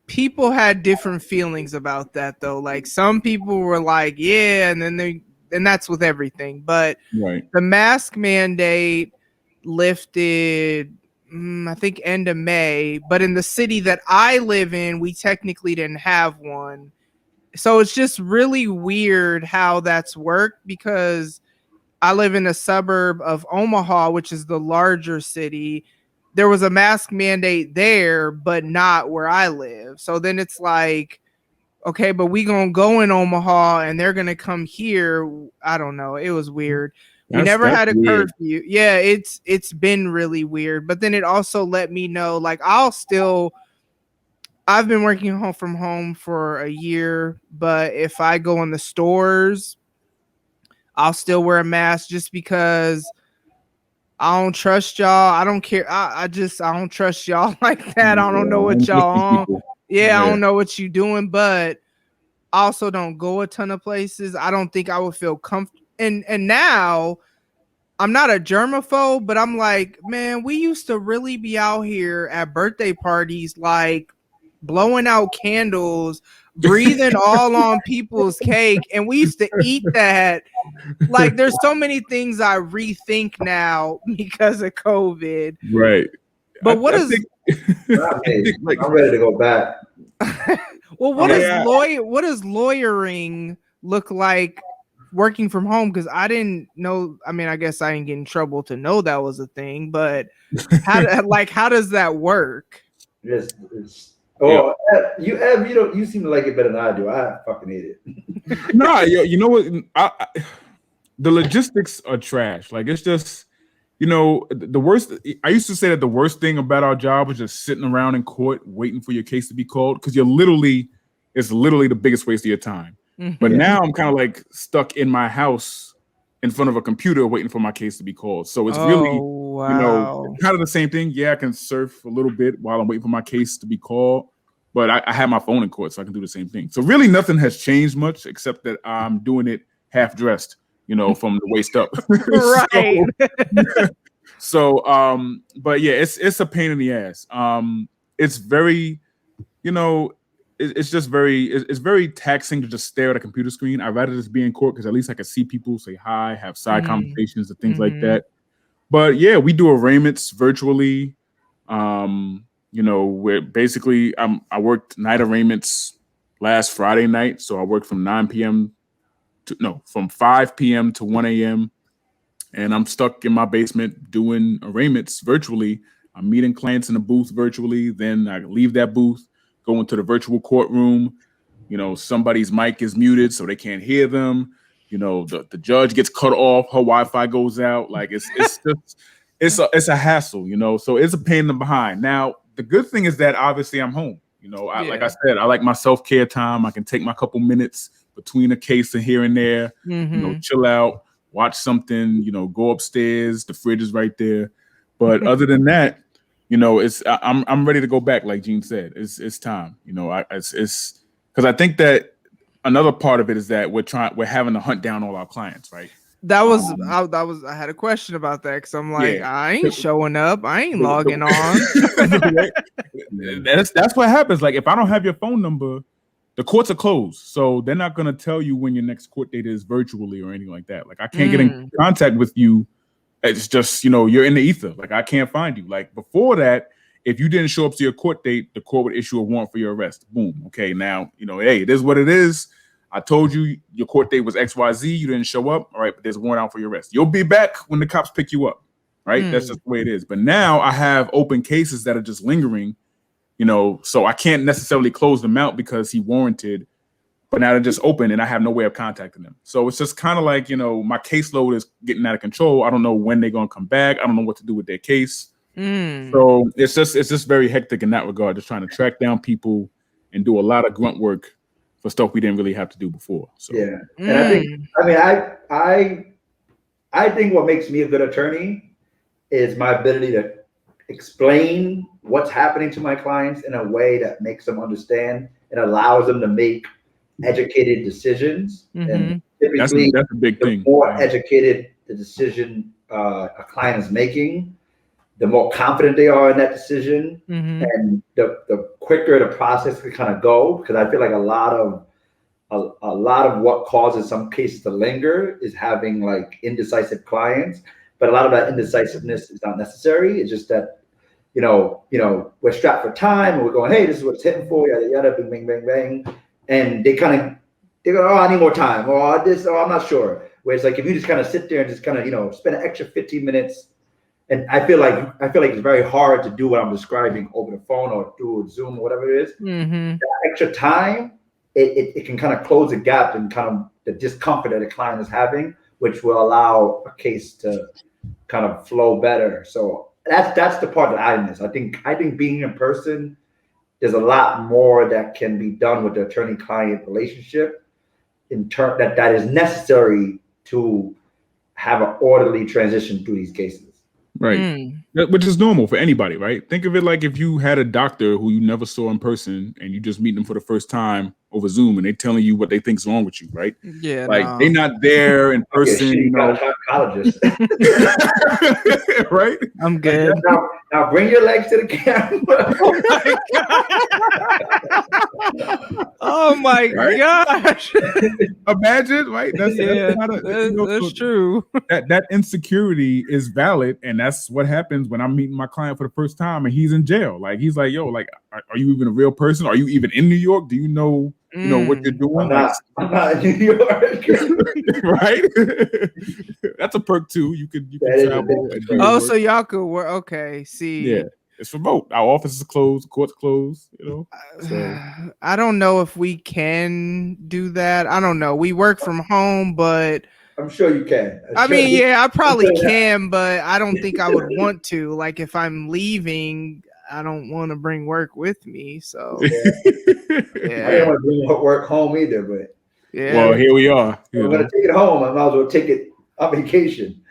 people had different feelings about that though. Like some people were like, yeah, and that's with everything. But the mask mandate lifted, I think end of May. But in the city that I live in, we technically didn't have one. So it's just really weird how that's worked, because I live in a suburb of Omaha, which is the larger city. There was a mask mandate there, but not where I live. So then it's like, okay, but we gonna go in Omaha and they're gonna come here. I don't know. It was weird. We never had a curfew. Yeah, it's been really weird. But then it also let me know, like, I've been working from home for a year, but if I go in the stores, I'll still wear a mask just because I don't trust y'all. I don't care. I don't trust y'all like that. I don't know what y'all on. Yeah, I don't know what you doing, but I also don't go a ton of places. I don't think I would feel comfortable. And now I'm not a germaphobe, but I'm like, man, we used to really be out here at birthday parties, like blowing out candles, breathing all on people's cake, and we used to eat that. Like, there's so many things I rethink now because of COVID. Right. But I'm ready to go back. Well, what does lawyering look like working from home? Because I didn't know. I mean, I guess I didn't get in trouble to know that was a thing. But how does that work? You seem to like it better than I do. I fucking hate it. No, you know what? The logistics are trash. Like, it's just, you know, the worst. I used to say that the worst thing about our job was just sitting around in court waiting for your case to be called, because it's literally the biggest waste of your time. But now I'm kind of like stuck in my house in front of a computer waiting for my case to be called. So it's really, you know, kind of the same thing. Yeah, I can surf a little bit while I'm waiting for my case to be called, but I have my phone in court, so I can do the same thing. So really nothing has changed much, except that I'm doing it half dressed, you know, from the waist up. Right. But yeah, it's a pain in the ass. It's very, you know, it's very taxing to just stare at a computer screen. I'd rather just be in court, because at least I can see people, say hi, have side conversations and things like that. But yeah, we do arraignments virtually. where basically I worked night arraignments last Friday night. So I worked from 9 p.m. from 5 p.m. to 1 a.m. And I'm stuck in my basement doing arraignments virtually. I'm meeting clients in the booth virtually. Then I leave that booth, go into the virtual courtroom. Somebody's mic is muted, so they can't hear them. The judge gets cut off. Her Wi-Fi goes out. Like it's a hassle. So it's a pain in the behind. Now, the good thing is that obviously I'm home. Like I said, I like my self-care time. I can take my couple minutes between a case and here and there, chill out, watch something, go upstairs. The fridge is right there. But other than that, I'm ready to go back. Like Gene said, it's time. It's because I think that another part of it is that we're having to hunt down all our clients, right? I had a question about that because I'm like, I ain't showing up, I ain't logging on. That's what happens. Like if I don't have your phone number, the courts are closed, so they're not gonna tell you when your next court date is virtually or anything like that. Like I can't get in contact with you. It's just you're in the ether. Like I can't find you. Like before that, if you didn't show up to your court date, the court would issue a warrant for your arrest. Boom. Okay, now hey, it is what it is. I told you your court date was XYZ. You didn't show up. All right, but there's a warrant out for your arrest. You'll be back when the cops pick you up. Right? That's just the way it is. But now I have open cases that are just lingering, so I can't necessarily close them out because he warranted, but now they're just open and I have no way of contacting them. So it's just kind of like, my caseload is getting out of control. I don't know when they're going to come back. I don't know what to do with their case. So it's just very hectic in that regard, just trying to track down people and do a lot of grunt work for stuff we didn't really have to do before. So and I think what makes me a good attorney is my ability to explain what's happening to my clients in a way that makes them understand and allows them to make educated decisions. And typically, that's a big thing. The more educated the decision a client is making, the more confident they are in that decision, and the quicker the process can kind of go. Because I feel like a lot of what causes some cases to linger is having like indecisive clients. But a lot of that indecisiveness is not necessary. It's just that we're strapped for time and we're going, hey, this is what it's hitting for, yada yada, bing bang bang bang, and they go, oh, I need more time, or this, or I'm not sure. Whereas like if you just kind of sit there and just kind of spend an extra 15 minutes. And I feel like it's very hard to do what I'm describing over the phone or through Zoom or whatever it is. That extra time, it can kind of close the gap and kind of the discomfort that the client is having, which will allow a case to kind of flow better. So that's the part that I miss. I think being in person, there's a lot more that can be done with the attorney-client relationship in turn that is necessary to have an orderly transition through these cases. Right. Which is normal for anybody, right? Think of it like if you had a doctor who you never saw in person and you just meet them for the first time over Zoom and they're telling you what they think's wrong with you, right? Yeah. Like they're not there in person, Psychologist. Right? I'm good. Now bring your legs to the camera. Oh my gosh. Imagine, right? That's true. That insecurity is valid, and that's what happens when I'm meeting my client for the first time and he's in jail. Like he's like, yo, like, are you even a real person? Are you even in New York? Do you know what you're doing? I'm not in New York. Right? That's a perk too. You can travel. Oh, so y'all could work. Okay, see. Yeah, it's remote. Our office is closed. The court's closed. So. I don't know if we can do that. I don't know. We work from home, but I'm sure you can. I probably can, but I don't think I would want to. Like if I'm leaving, I don't want to bring work with me. So I don't want to bring work home either, but well, here we are. I'm gonna take it home. I might as well take it on vacation.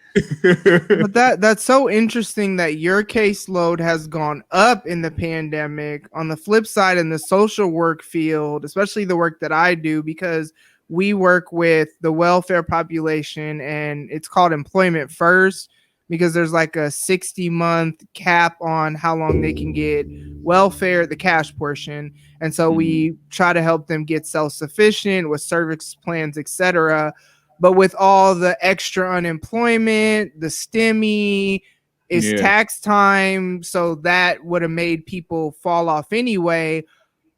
But that's so interesting that your caseload has gone up in the pandemic. On the flip side, in the social work field, especially the work that I do, because we work with the welfare population and it's called employment first, because there's like a 60-month cap on how long they can get welfare, the cash portion. And so we try to help them get self-sufficient with service plans, etc. But with all the extra unemployment, the STEMI, It's Yeah. tax time, so that would have made people fall off anyway.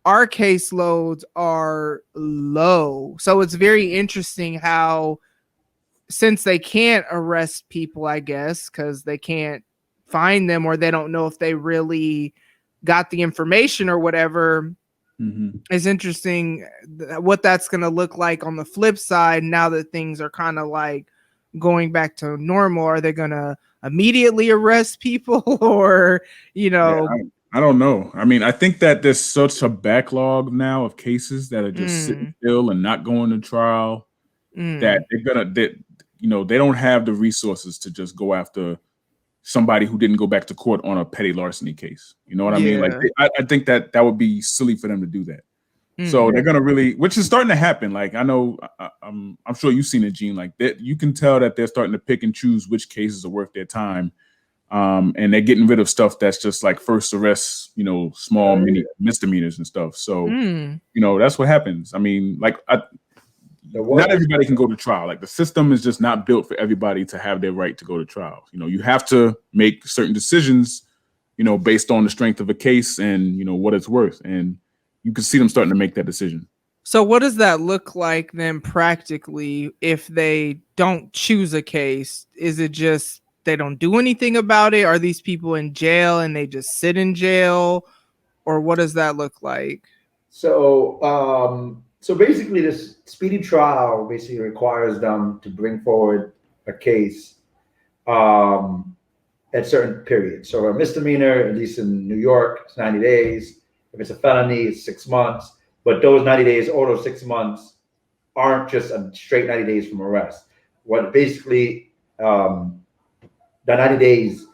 Our caseloads are low. So it's very interesting how, since they can't arrest people, I guess, because they can't find them or they don't know if they really got the information or whatever, it's interesting what that's going to look like on the flip side now that things are kind of like going back to normal. Are they going to immediately arrest people or, you know? Yeah, I don't know. I mean, I think that there's such a backlog now of cases that are just sitting still and not going to trial that they don't have the resources to just go after somebody who didn't go back to court on a petty larceny case. You know what I mean? Like, I think that would be silly for them to do that. So they're gonna really, which is starting to happen. Like, I know, I'm sure you've seen it, Gene. Like that, you can tell that they're starting to pick and choose which cases are worth their time. And they're getting rid of stuff that's just like first arrests, small mini misdemeanors and stuff. So, that's what happens. I mean, like, not everybody can go to trial. Like, the system is just not built for everybody to have their right to go to trial. You have to make certain decisions, based on the strength of a case and, what it's worth. And you can see them starting to make that decision. So what does that look like then practically if they don't choose a case? Is it just they don't do anything about it? Are these people in jail and they just sit in jail? Or what does that look like? So basically this speedy trial basically requires them to bring forward a case at certain periods. So a misdemeanor, at least in New York, it's 90 days. If it's a felony, it's 6 months. But those 90 days or those 6 months aren't just a straight 90 days from arrest. What basically the 90 days,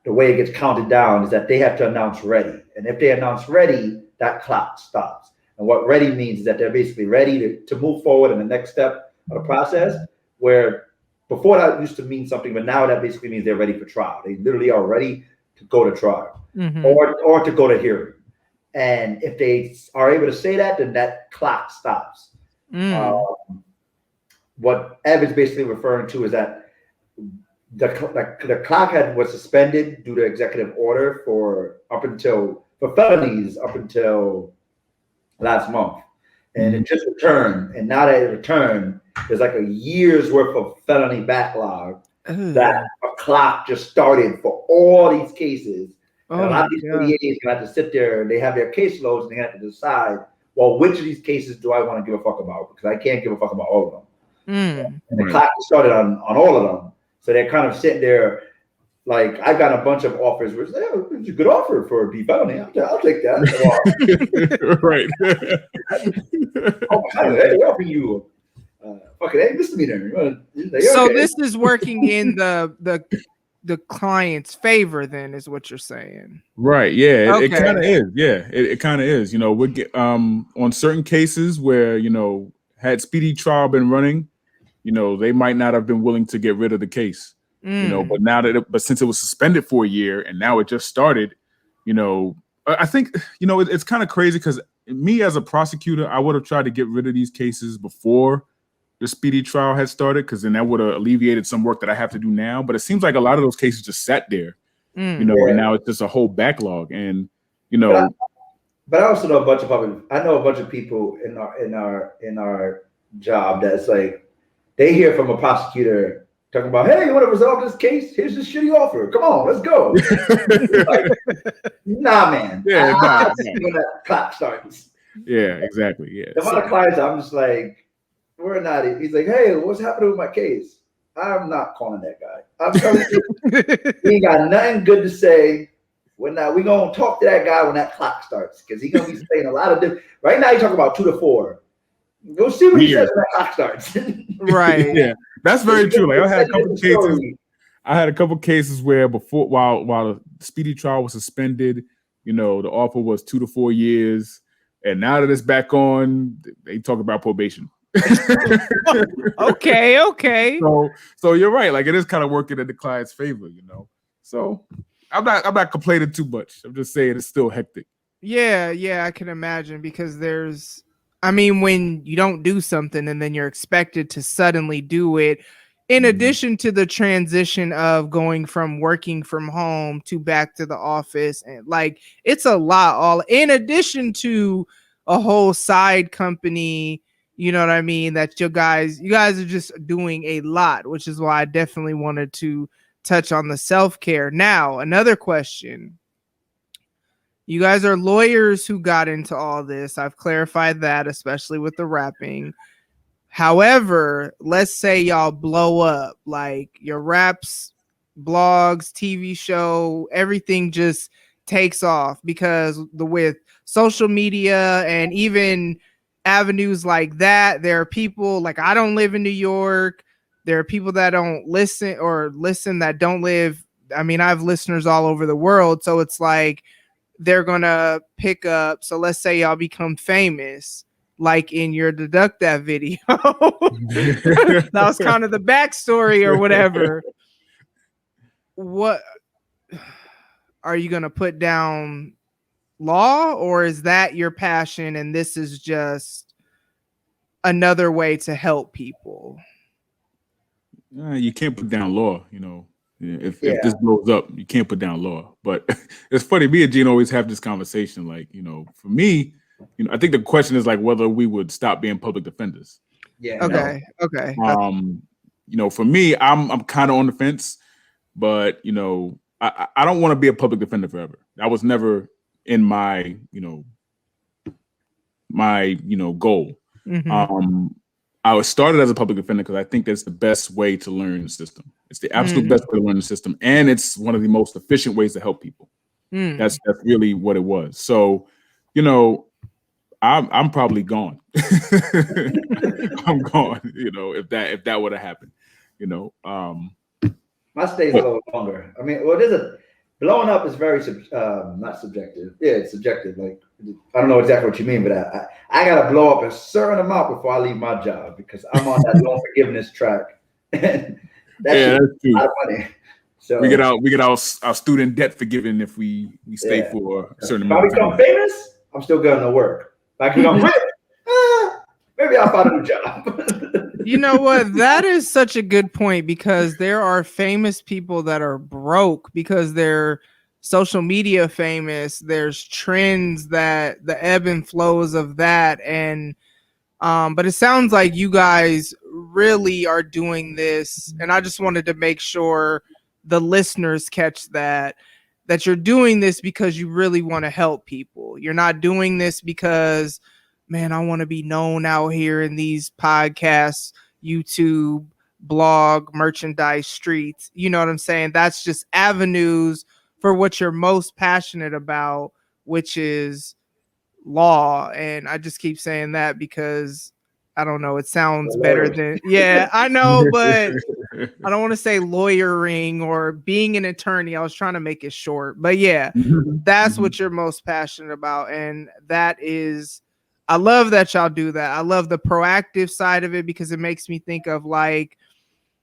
the way it gets counted down is that they have to announce ready. And if they announce ready, that clock stops. And what ready means is that they're basically ready to move forward in the next step of the process, where before that used to mean something, but now that basically means they're ready for trial. They literally are ready to go to trial or to go to hearing. And if they are able to say that, then that clock stops. What Ev is basically referring to is that the clock was suspended due to executive order for felonies up until last month, and it just returned. And now that it returned, there's like a year's worth of felony backlog that a clock just started for all these cases. And a lot of these DAs have to sit there and they have their caseloads and they have to decide, well, which of these cases do I want to give a fuck about? Because I can't give a fuck about all of them. And the clock started on all of them. So they're kind of sitting there. Like, I got a bunch of offers where it's like, oh, it's a good offer for a B felony. I'll take that. Right. Oh, they're offering you fucking misdemeanor. So okay. this is working in the client's favor, then, is what you're saying. Right. Yeah. It kind of is. Yeah. It kind of is. We get on certain cases where, had speedy trial been running, they might not have been willing to get rid of the case. But now but since it was suspended for a year and now it just started, I think, it's kind of crazy because me as a prosecutor, I would have tried to get rid of these cases before the speedy trial had started, because then that would have alleviated some work that I have to do now. But it seems like a lot of those cases just sat there, and now it's just a whole backlog. And but I also know a bunch of people in our job that's like, they hear from a prosecutor talking about, hey, you want to resolve this case? Here's this shitty offer. Come on, let's go. Like, nah, man. I'll see when that clock starts. Yeah, exactly. Yeah. The amount of clients, I'm just like, we're not. He's like, hey, what's happening with my case? I'm not calling that guy. I'm telling you, he ain't got nothing good to say. We're gonna talk to that guy when that clock starts, because he's gonna be saying a lot of different. Right now, he's talking about 2 to 4. Go see what he says when that clock starts. Right. Yeah, that's very true. Like, I had a couple cases where while the speedy trial was suspended, the offer was 2 to 4 years, and now that it's back on, they talk about probation. Okay. So you're right. Like, it is kind of working in the client's favor, So I'm not complaining too much. I'm just saying it's still hectic. Yeah, I can imagine, because when you don't do something and then you're expected to suddenly do it, in addition to the transition of going from working from home to back to the office, and like it's a lot, all in addition to a whole side company, you know what I mean, that you guys are just doing a lot, which is why I definitely wanted to touch on the self-care. Now, another question. You guys are lawyers who got into all this. I've clarified that, especially with the rapping. However, let's say y'all blow up, like your raps, blogs, TV show, everything just takes off because with social media and even avenues like that, there are people like, I don't live in New York. There are people that don't listen that don't live. I mean, I have listeners all over the world. So it's like they're going to pick up. So let's say y'all become famous, like in your Deduct That video. That was kind of the backstory or whatever. What are you going to put down law, or is that your passion and this is just another way to help people? You can't put down law, you know. If this blows up, you can't put down law. But it's funny, me and Gene always have this conversation. Like, you know, for me, you know, I think the question is like whether we would stop being public defenders. Yeah. Okay. Okay. You know, for me, I'm kind of on the fence, but you know, I don't want to be a public defender forever. That was never in my goal. Mm-hmm. I was started as a public defender because I think that's the best way to learn the system. It's the absolute best way to learn the system, and it's one of the most efficient ways to help people. That's really what it was. So, you know, I'm probably gone. I'm gone. You know, if that would have happened, you know. My stay's a little longer. I mean, well, blowing up is very not subjective. Yeah, it's subjective. Like, I don't know exactly what you mean, but I gotta blow up a certain amount before I leave my job because I'm on that loan forgiveness track. And that's true. A lot of money. So we get our student debt forgiven if we stay for a certain amount of time. If I become famous, I'm still going to work. If I become rich, maybe I'll find a new job. You know what? That is such a good point because there are famous people that are broke because they're social media famous. There's trends that the ebb and flows of that. And but it sounds like you guys really are doing this. And I just wanted to make sure the listeners catch that you're doing this because you really want to help people. You're not doing this because, man, I want to be known out here in these podcasts, YouTube, blog, merchandise, streets. You know what I'm saying? That's just avenues for what you're most passionate about, which is law. And I just keep saying that because I don't know, it sounds better than, yeah, I know, but I don't want to say lawyering or being an attorney. I was trying to make it short, but yeah, that's what you're most passionate about. And that is, I love that y'all do that. I love the proactive side of it because it makes me think of like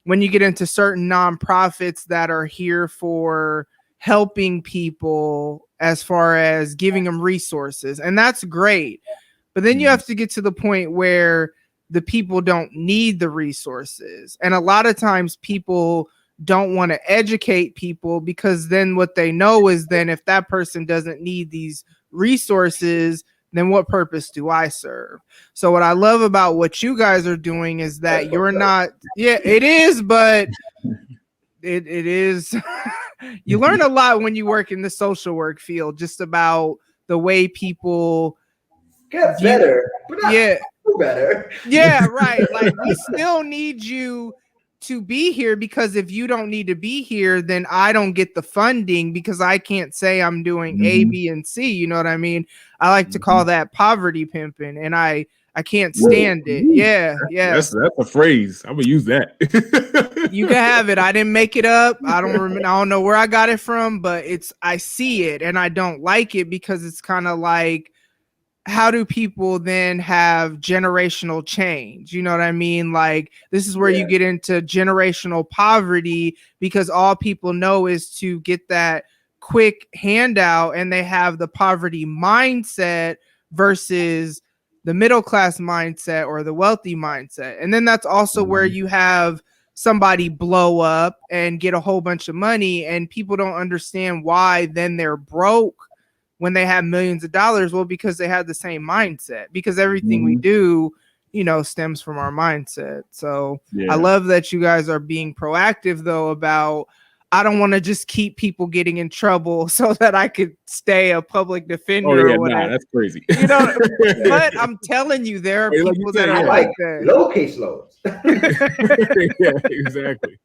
when you get into certain nonprofits that are here for helping people as far as giving them resources. And that's great. But then you have to get to the point where the people don't need the resources. And a lot of times people don't want to educate people because then what they know is then if that person doesn't need these resources, then what purpose do I serve? So what I love about what you guys are doing is that you're not, yeah, it is, but it is, you learn a lot when you work in the social work field, just about the way people get better, but not better. Yeah, right. Like we still need you to be here because if you don't need to be here, then I don't get the funding because I can't say I'm doing A, B, and C. You know what I mean? I like to call that poverty pimping, and I can't stand it. Yeah. That's a phrase. I'm gonna use that. You can have it. I didn't make it up. I don't know where I got it from, but I see it and I don't like it because it's kind of like, how do people then have generational change? You know what I mean? Like this is where you get into generational poverty because all people know is to get that quick handout and they have the poverty mindset versus the middle class mindset or the wealthy mindset. And then that's also where you have somebody blow up and get a whole bunch of money, and people don't understand why then they're broke when they have millions of dollars. Well, because they have the same mindset, because everything we do, stems from our mindset. So I love that you guys are being proactive though about, I don't want to just keep people getting in trouble so that I could stay a public defender or whatever. Nah, that's crazy. But I'm telling you, there are people that are like that. Low caseloads. Exactly.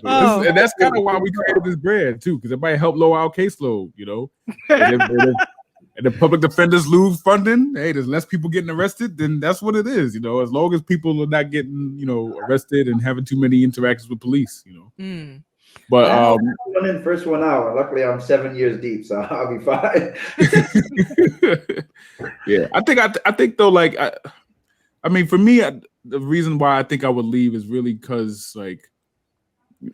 Oh. And that's kind of why we created this brand too, because it might help lower our caseload, and the public defenders lose funding. Hey, there's less people getting arrested, then that's what it is, as long as people are not getting, arrested and having too many interactions with police, But one in, first one out. Luckily, I'm 7 years deep, so I'll be fine. Yeah, I think though, like, I mean, for me, the reason why I think I would leave is really because, like,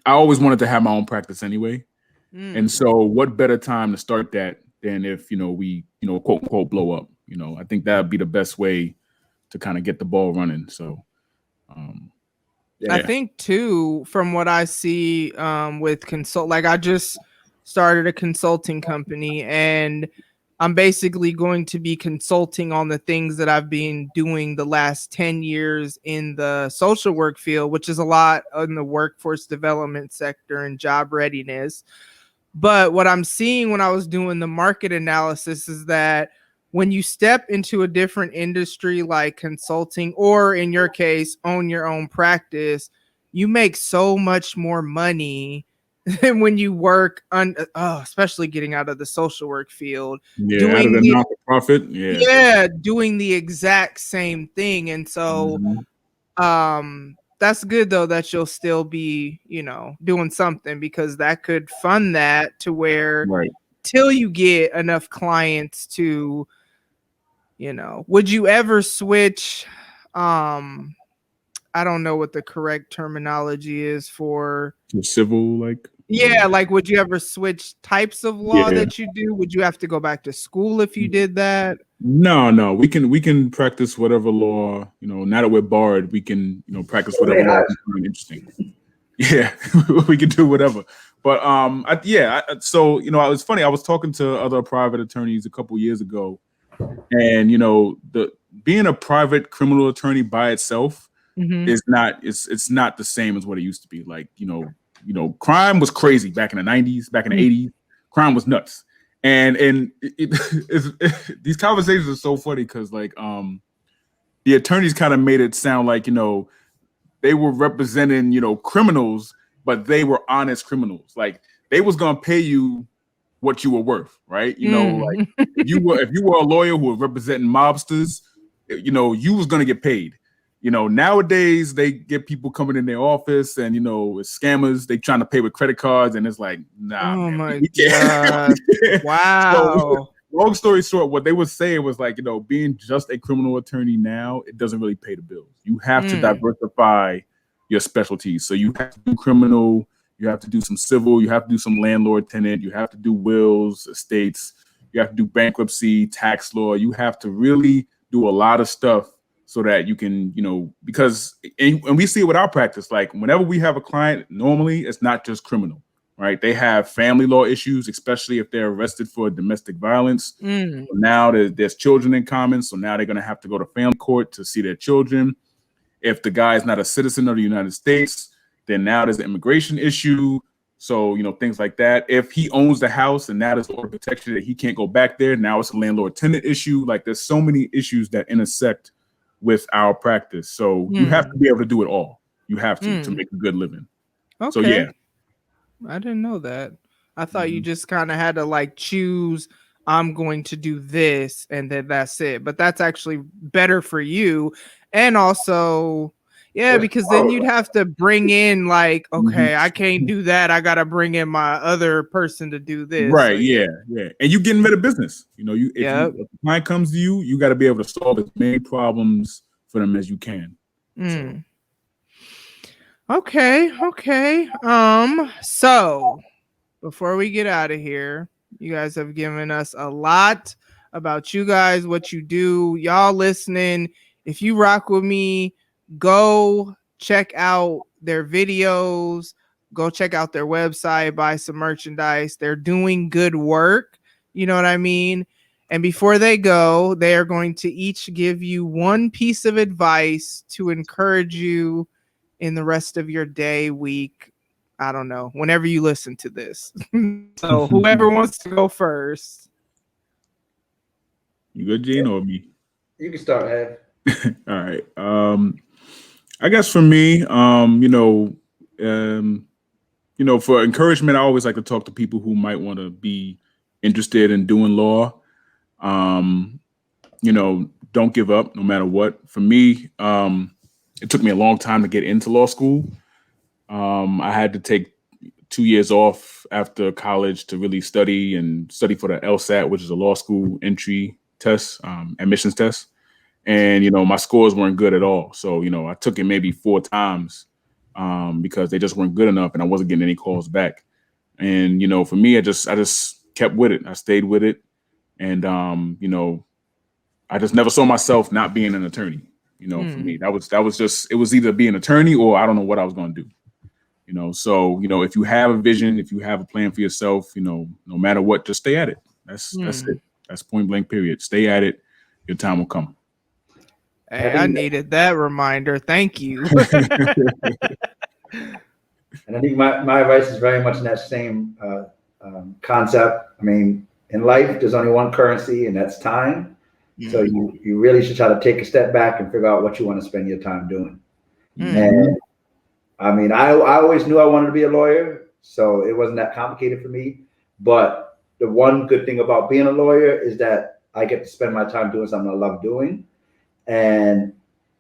I always wanted to have my own practice anyway, and so what better time to start that than if we quote unquote blow up. I think that would be the best way to kind of get the ball running. So. I think too, from what I see with like I just started a consulting company, and I'm basically going to be consulting on the things that I've been doing the last 10 years in the social work field, which is a lot in the workforce development sector and job readiness. But what I'm seeing when I was doing the market analysis is that when you step into a different industry like consulting, or in your case, own your own practice, you make so much more money than when you work especially getting out of the social work field. Out of the not-for-profit. Doing the exact same thing. And so that's good though that you'll still be, doing something, because that could fund that to where till you get enough clients to, would you ever switch? I don't know what the correct terminology is for civil, like. Yeah, like would you ever switch types of law that you do? Would you have to go back to school if you did that? No. We can practice whatever law, now that we're barred, we can, practice whatever law is interesting. Yeah, we can do whatever. But so it was funny. I was talking to other private attorneys a couple years ago, and being a private criminal attorney by itself is not it's not the same as what it used to be. Like, crime was crazy back in the 90s, back in the 80s. Crime was nuts. And these conversations are so funny because, like, the attorneys kind of made it sound like, they were representing, criminals, but they were honest criminals. Like, they was going to pay you what you were worth, right? Like, if you were a lawyer who was representing mobsters, you was going to get paid. Nowadays they get people coming in their office and, it's scammers. They trying to pay with credit cards, and it's like, nah. Oh my God. Wow. So, long story short, what they were saying was like, being just a criminal attorney now, it doesn't really pay the bills. You have to diversify your specialties. So you have to do criminal, you have to do some civil, you have to do some landlord tenant, you have to do wills, estates, you have to do bankruptcy, tax law. You have to really do a lot of stuff so that you can, because, and we see it with our practice, like whenever we have a client, normally it's not just criminal, right? They have family law issues, especially if they're arrested for domestic violence. So now there's children in common. So now they're going to have to go to family court to see their children. If the guy is not a citizen of the United States, then now there's an immigration issue. So, things like that. If he owns the house and now there's order of protection that he can't go back there, now it's a landlord tenant issue. Like, there's so many issues that intersect with our practice. So you have to be able to do it all. You have to make a good living. Okay. So yeah. I didn't know that. I thought you just kind of had to like choose, I'm going to do this and then that's it. But that's actually better for you. And also, because then you'd have to bring in like, okay, I can't do that. I got to bring in my other person to do this. Right. So, yeah. And you getting better business. If the client comes to you, you got to be able to solve as many problems for them as you can. So. Okay. So before we get out of here, you guys have given us a lot about you guys, what you do. Y'all listening, if you rock with me, go check out their videos, go check out their website, buy some merchandise. They're doing good work. You know what I mean? And before they go, they are going to each give you one piece of advice to encourage you in the rest of your day, week. I don't know, whenever you listen to this. So whoever wants to go first. You good, Gene, or me? You can start, Ev. All right. I guess for me, for encouragement, I always like to talk to people who might want to be interested in doing law. Don't give up no matter what. For me, it took me a long time to get into law school. I had to take 2 years off after college to really study for the LSAT, which is a law school entry test, admissions test. And, my scores weren't good at all. So, I took it maybe 4 times because they just weren't good enough and I wasn't getting any calls back. And, for me, I just kept with it. I stayed with it. And, I just never saw myself not being an attorney. For me, that was just, it was either be an attorney or I don't know what I was going to do. So, if you have a vision, if you have a plan for yourself, no matter what, just stay at it. That's it. That's point blank, period. Stay at it. Your time will come. Hey, I needed that reminder. Thank you. And I think my advice is very much in that same concept. I mean, in life, there's only one currency, and that's time. Mm-hmm. So you really should try to take a step back and figure out what you want to spend your time doing. Mm-hmm. And I mean, I always knew I wanted to be a lawyer, so it wasn't that complicated for me. But the one good thing about being a lawyer is that I get to spend my time doing something I love doing. And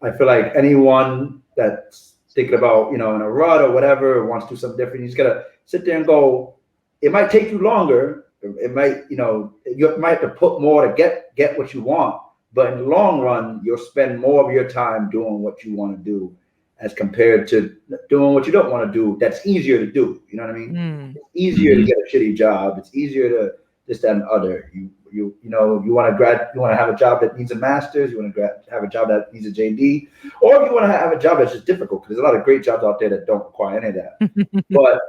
I feel like anyone that's thinking about, in a rut or whatever, or wants to do something different, you just gotta sit there and go, it might take you longer. It might, you might have to put more to get what you want. But in the long run, you'll spend more of your time doing what you want to do as compared to doing what you don't want to do. That's easier to do. You know what I mean? It's easier to get a shitty job. It's easier to this, that, and other. You want to have a job that needs a master's. You want to have a job that needs a JD, or you want to have a job that's just difficult, because there's a lot of great jobs out there that don't require any of that. But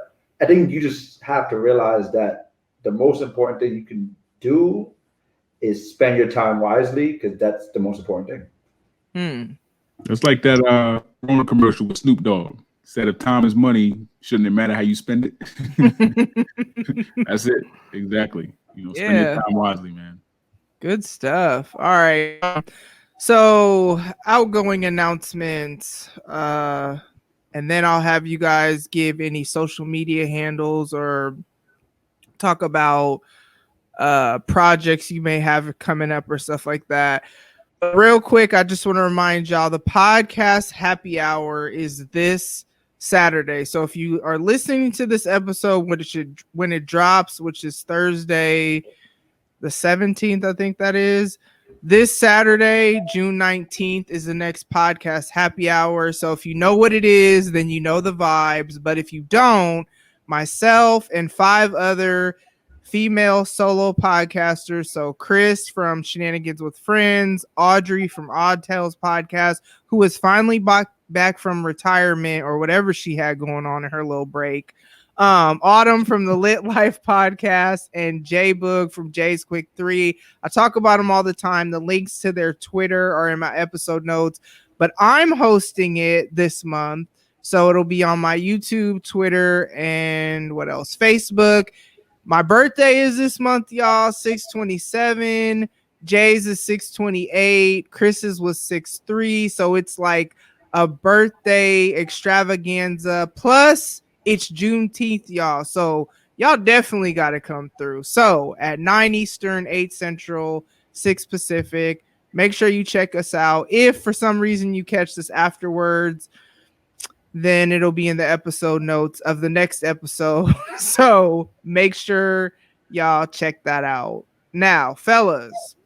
I think you just have to realize that the most important thing you can do is spend your time wisely, because that's the most important thing. It's like that Corona commercial with Snoop Dogg. Said if time is money, shouldn't it matter how you spend it? That's it. Exactly. Spend your time wisely, man. Good stuff. All right. So outgoing announcements, and then I'll have you guys give any social media handles or talk about projects you may have coming up or stuff like that. But real quick, I just want to remind y'all the podcast happy hour is this Saturday. So if you are listening to this episode when it drops, which is Thursday the 17th, I think that is, this Saturday, June 19th, is the next podcast happy hour. So if you know what it is, then you know the vibes. But if you don't, myself and 5 other female solo podcasters, so Chris from Shenanigans with Friends, Audrey from Odd Tales Podcast, who is finally back from retirement or whatever she had going on in her little break, Autumn from the Lit Life Podcast, and Jay Boog from Jay's Quick 3. I talk about them all the time. The links to their Twitter are in my episode notes, but I'm hosting it this month, so it'll be on my YouTube, Twitter, and what else? Facebook. My birthday is this month, y'all, 6/27. Jay's is 6/28. Chris's was 6/3. So it's like a birthday extravaganza. Plus, it's Juneteenth, y'all. So y'all definitely got to come through. So at 9 Eastern, 8 Central, 6 Pacific, make sure you check us out. If for some reason you catch this afterwards, then it'll be in the episode notes of the next episode. So make sure y'all check that out. Now, fellas,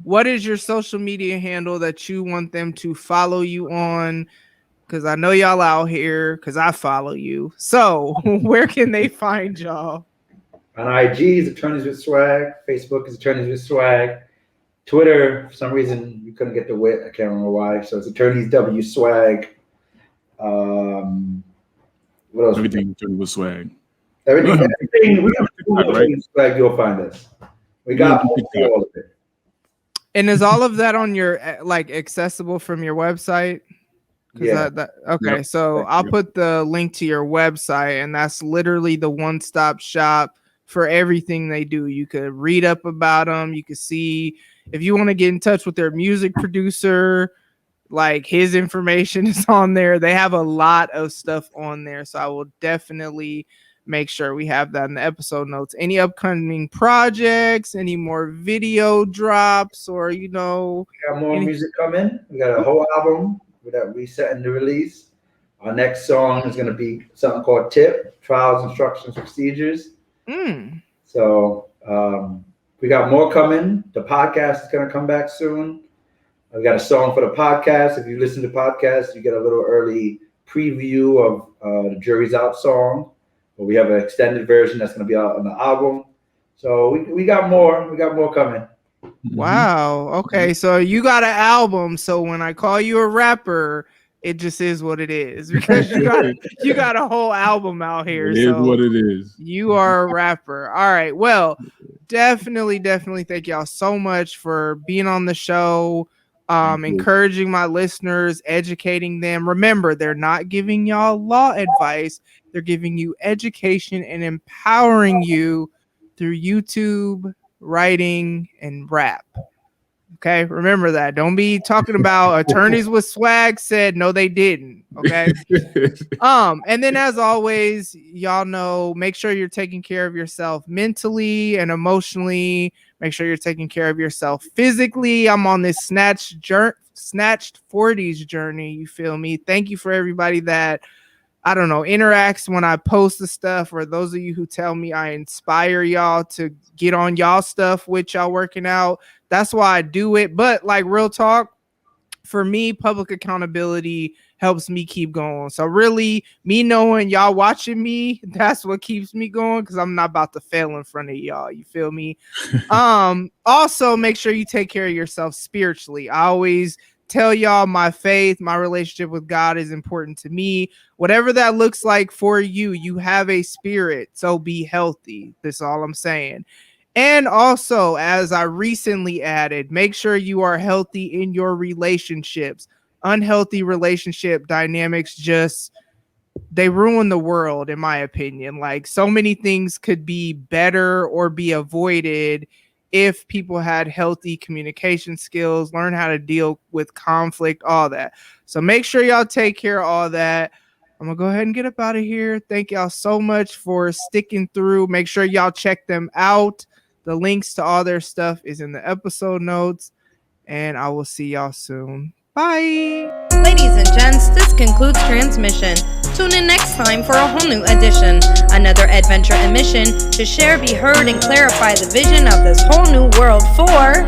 what is your social media handle that you want them to follow you on? Because I know y'all out here, because I follow you. So where can they find y'all? On IG is Attorneys with Swag. Facebook is Attorneys with Swag. Twitter, for some reason, you couldn't get the wit. I can't remember why. So it's Attorneys W Swag. What else? Everything with swag. Everything. We TikTok, got right? swag. You'll find us. We got all of it. And is all of that on your like accessible from your website? Yeah. Okay, so I'll put the link to your website, and that's literally the one-stop shop for everything they do. You could read up about them. You could see if you want to get in touch with their music producer, like his information is on there. They have a lot of stuff on there, so I will definitely make sure we have that in the episode notes. Any upcoming projects, any more video drops, or we got more music coming. We got a whole album that we setting to release. Our next song is going to be something called TIP, Trials, Instructions, Procedures. So we got more coming. The podcast is going to come back soon. We got a song for the podcast. If you listen to podcasts, you get a little early preview of the Jury's Out song. But we have an extended version that's going to be out on the album. So we got more. We got more coming. Wow. Okay. So you got an album. So when I call you a rapper, it just is what it is, because you got a whole album out here. It is what it is. You are a rapper. All right. Well, definitely thank y'all so much for being on the show. Encouraging my listeners, educating them. Remember, they're not giving y'all law advice. They're giving you education and empowering you through YouTube, writing, and rap. Okay, remember that. Don't be talking about attorneys with swag said no, they didn't. Okay. And then as always, y'all know, make sure you're taking care of yourself mentally and emotionally. Make sure you're taking care of yourself physically. I'm on this snatched 40s journey. You feel me? Thank you for everybody that, I don't know, interacts when I post the stuff, or those of you who tell me I inspire y'all to get on y'all stuff with y'all working out. That's why I do it. But like, real talk, for me, public accountability helps me keep going. So really, me knowing y'all watching me, that's what keeps me going, because I'm not about to fail in front of y'all. You feel me? Also, make sure you take care of yourself spiritually. I always tell y'all my faith, my relationship with God is important to me. Whatever that looks like for you, you have a spirit, so be healthy. That's all I'm saying. And also, as I recently added, make sure you are healthy in your relationships. Unhealthy relationship dynamics they ruin the world, in my opinion. Like, so many things could be better or be avoided if people had healthy communication skills, learn how to deal with conflict, all that. So make sure y'all take care of all that. I'm going to go ahead and get up out of here. Thank y'all so much for sticking through. Make sure y'all check them out. The links to all their stuff is in the episode notes, and I will see y'all soon. Bye. Ladies and gents, this concludes transmission. Tune in next time for a whole new edition. Another adventure and mission to share, be heard, and clarify the vision of this whole new world for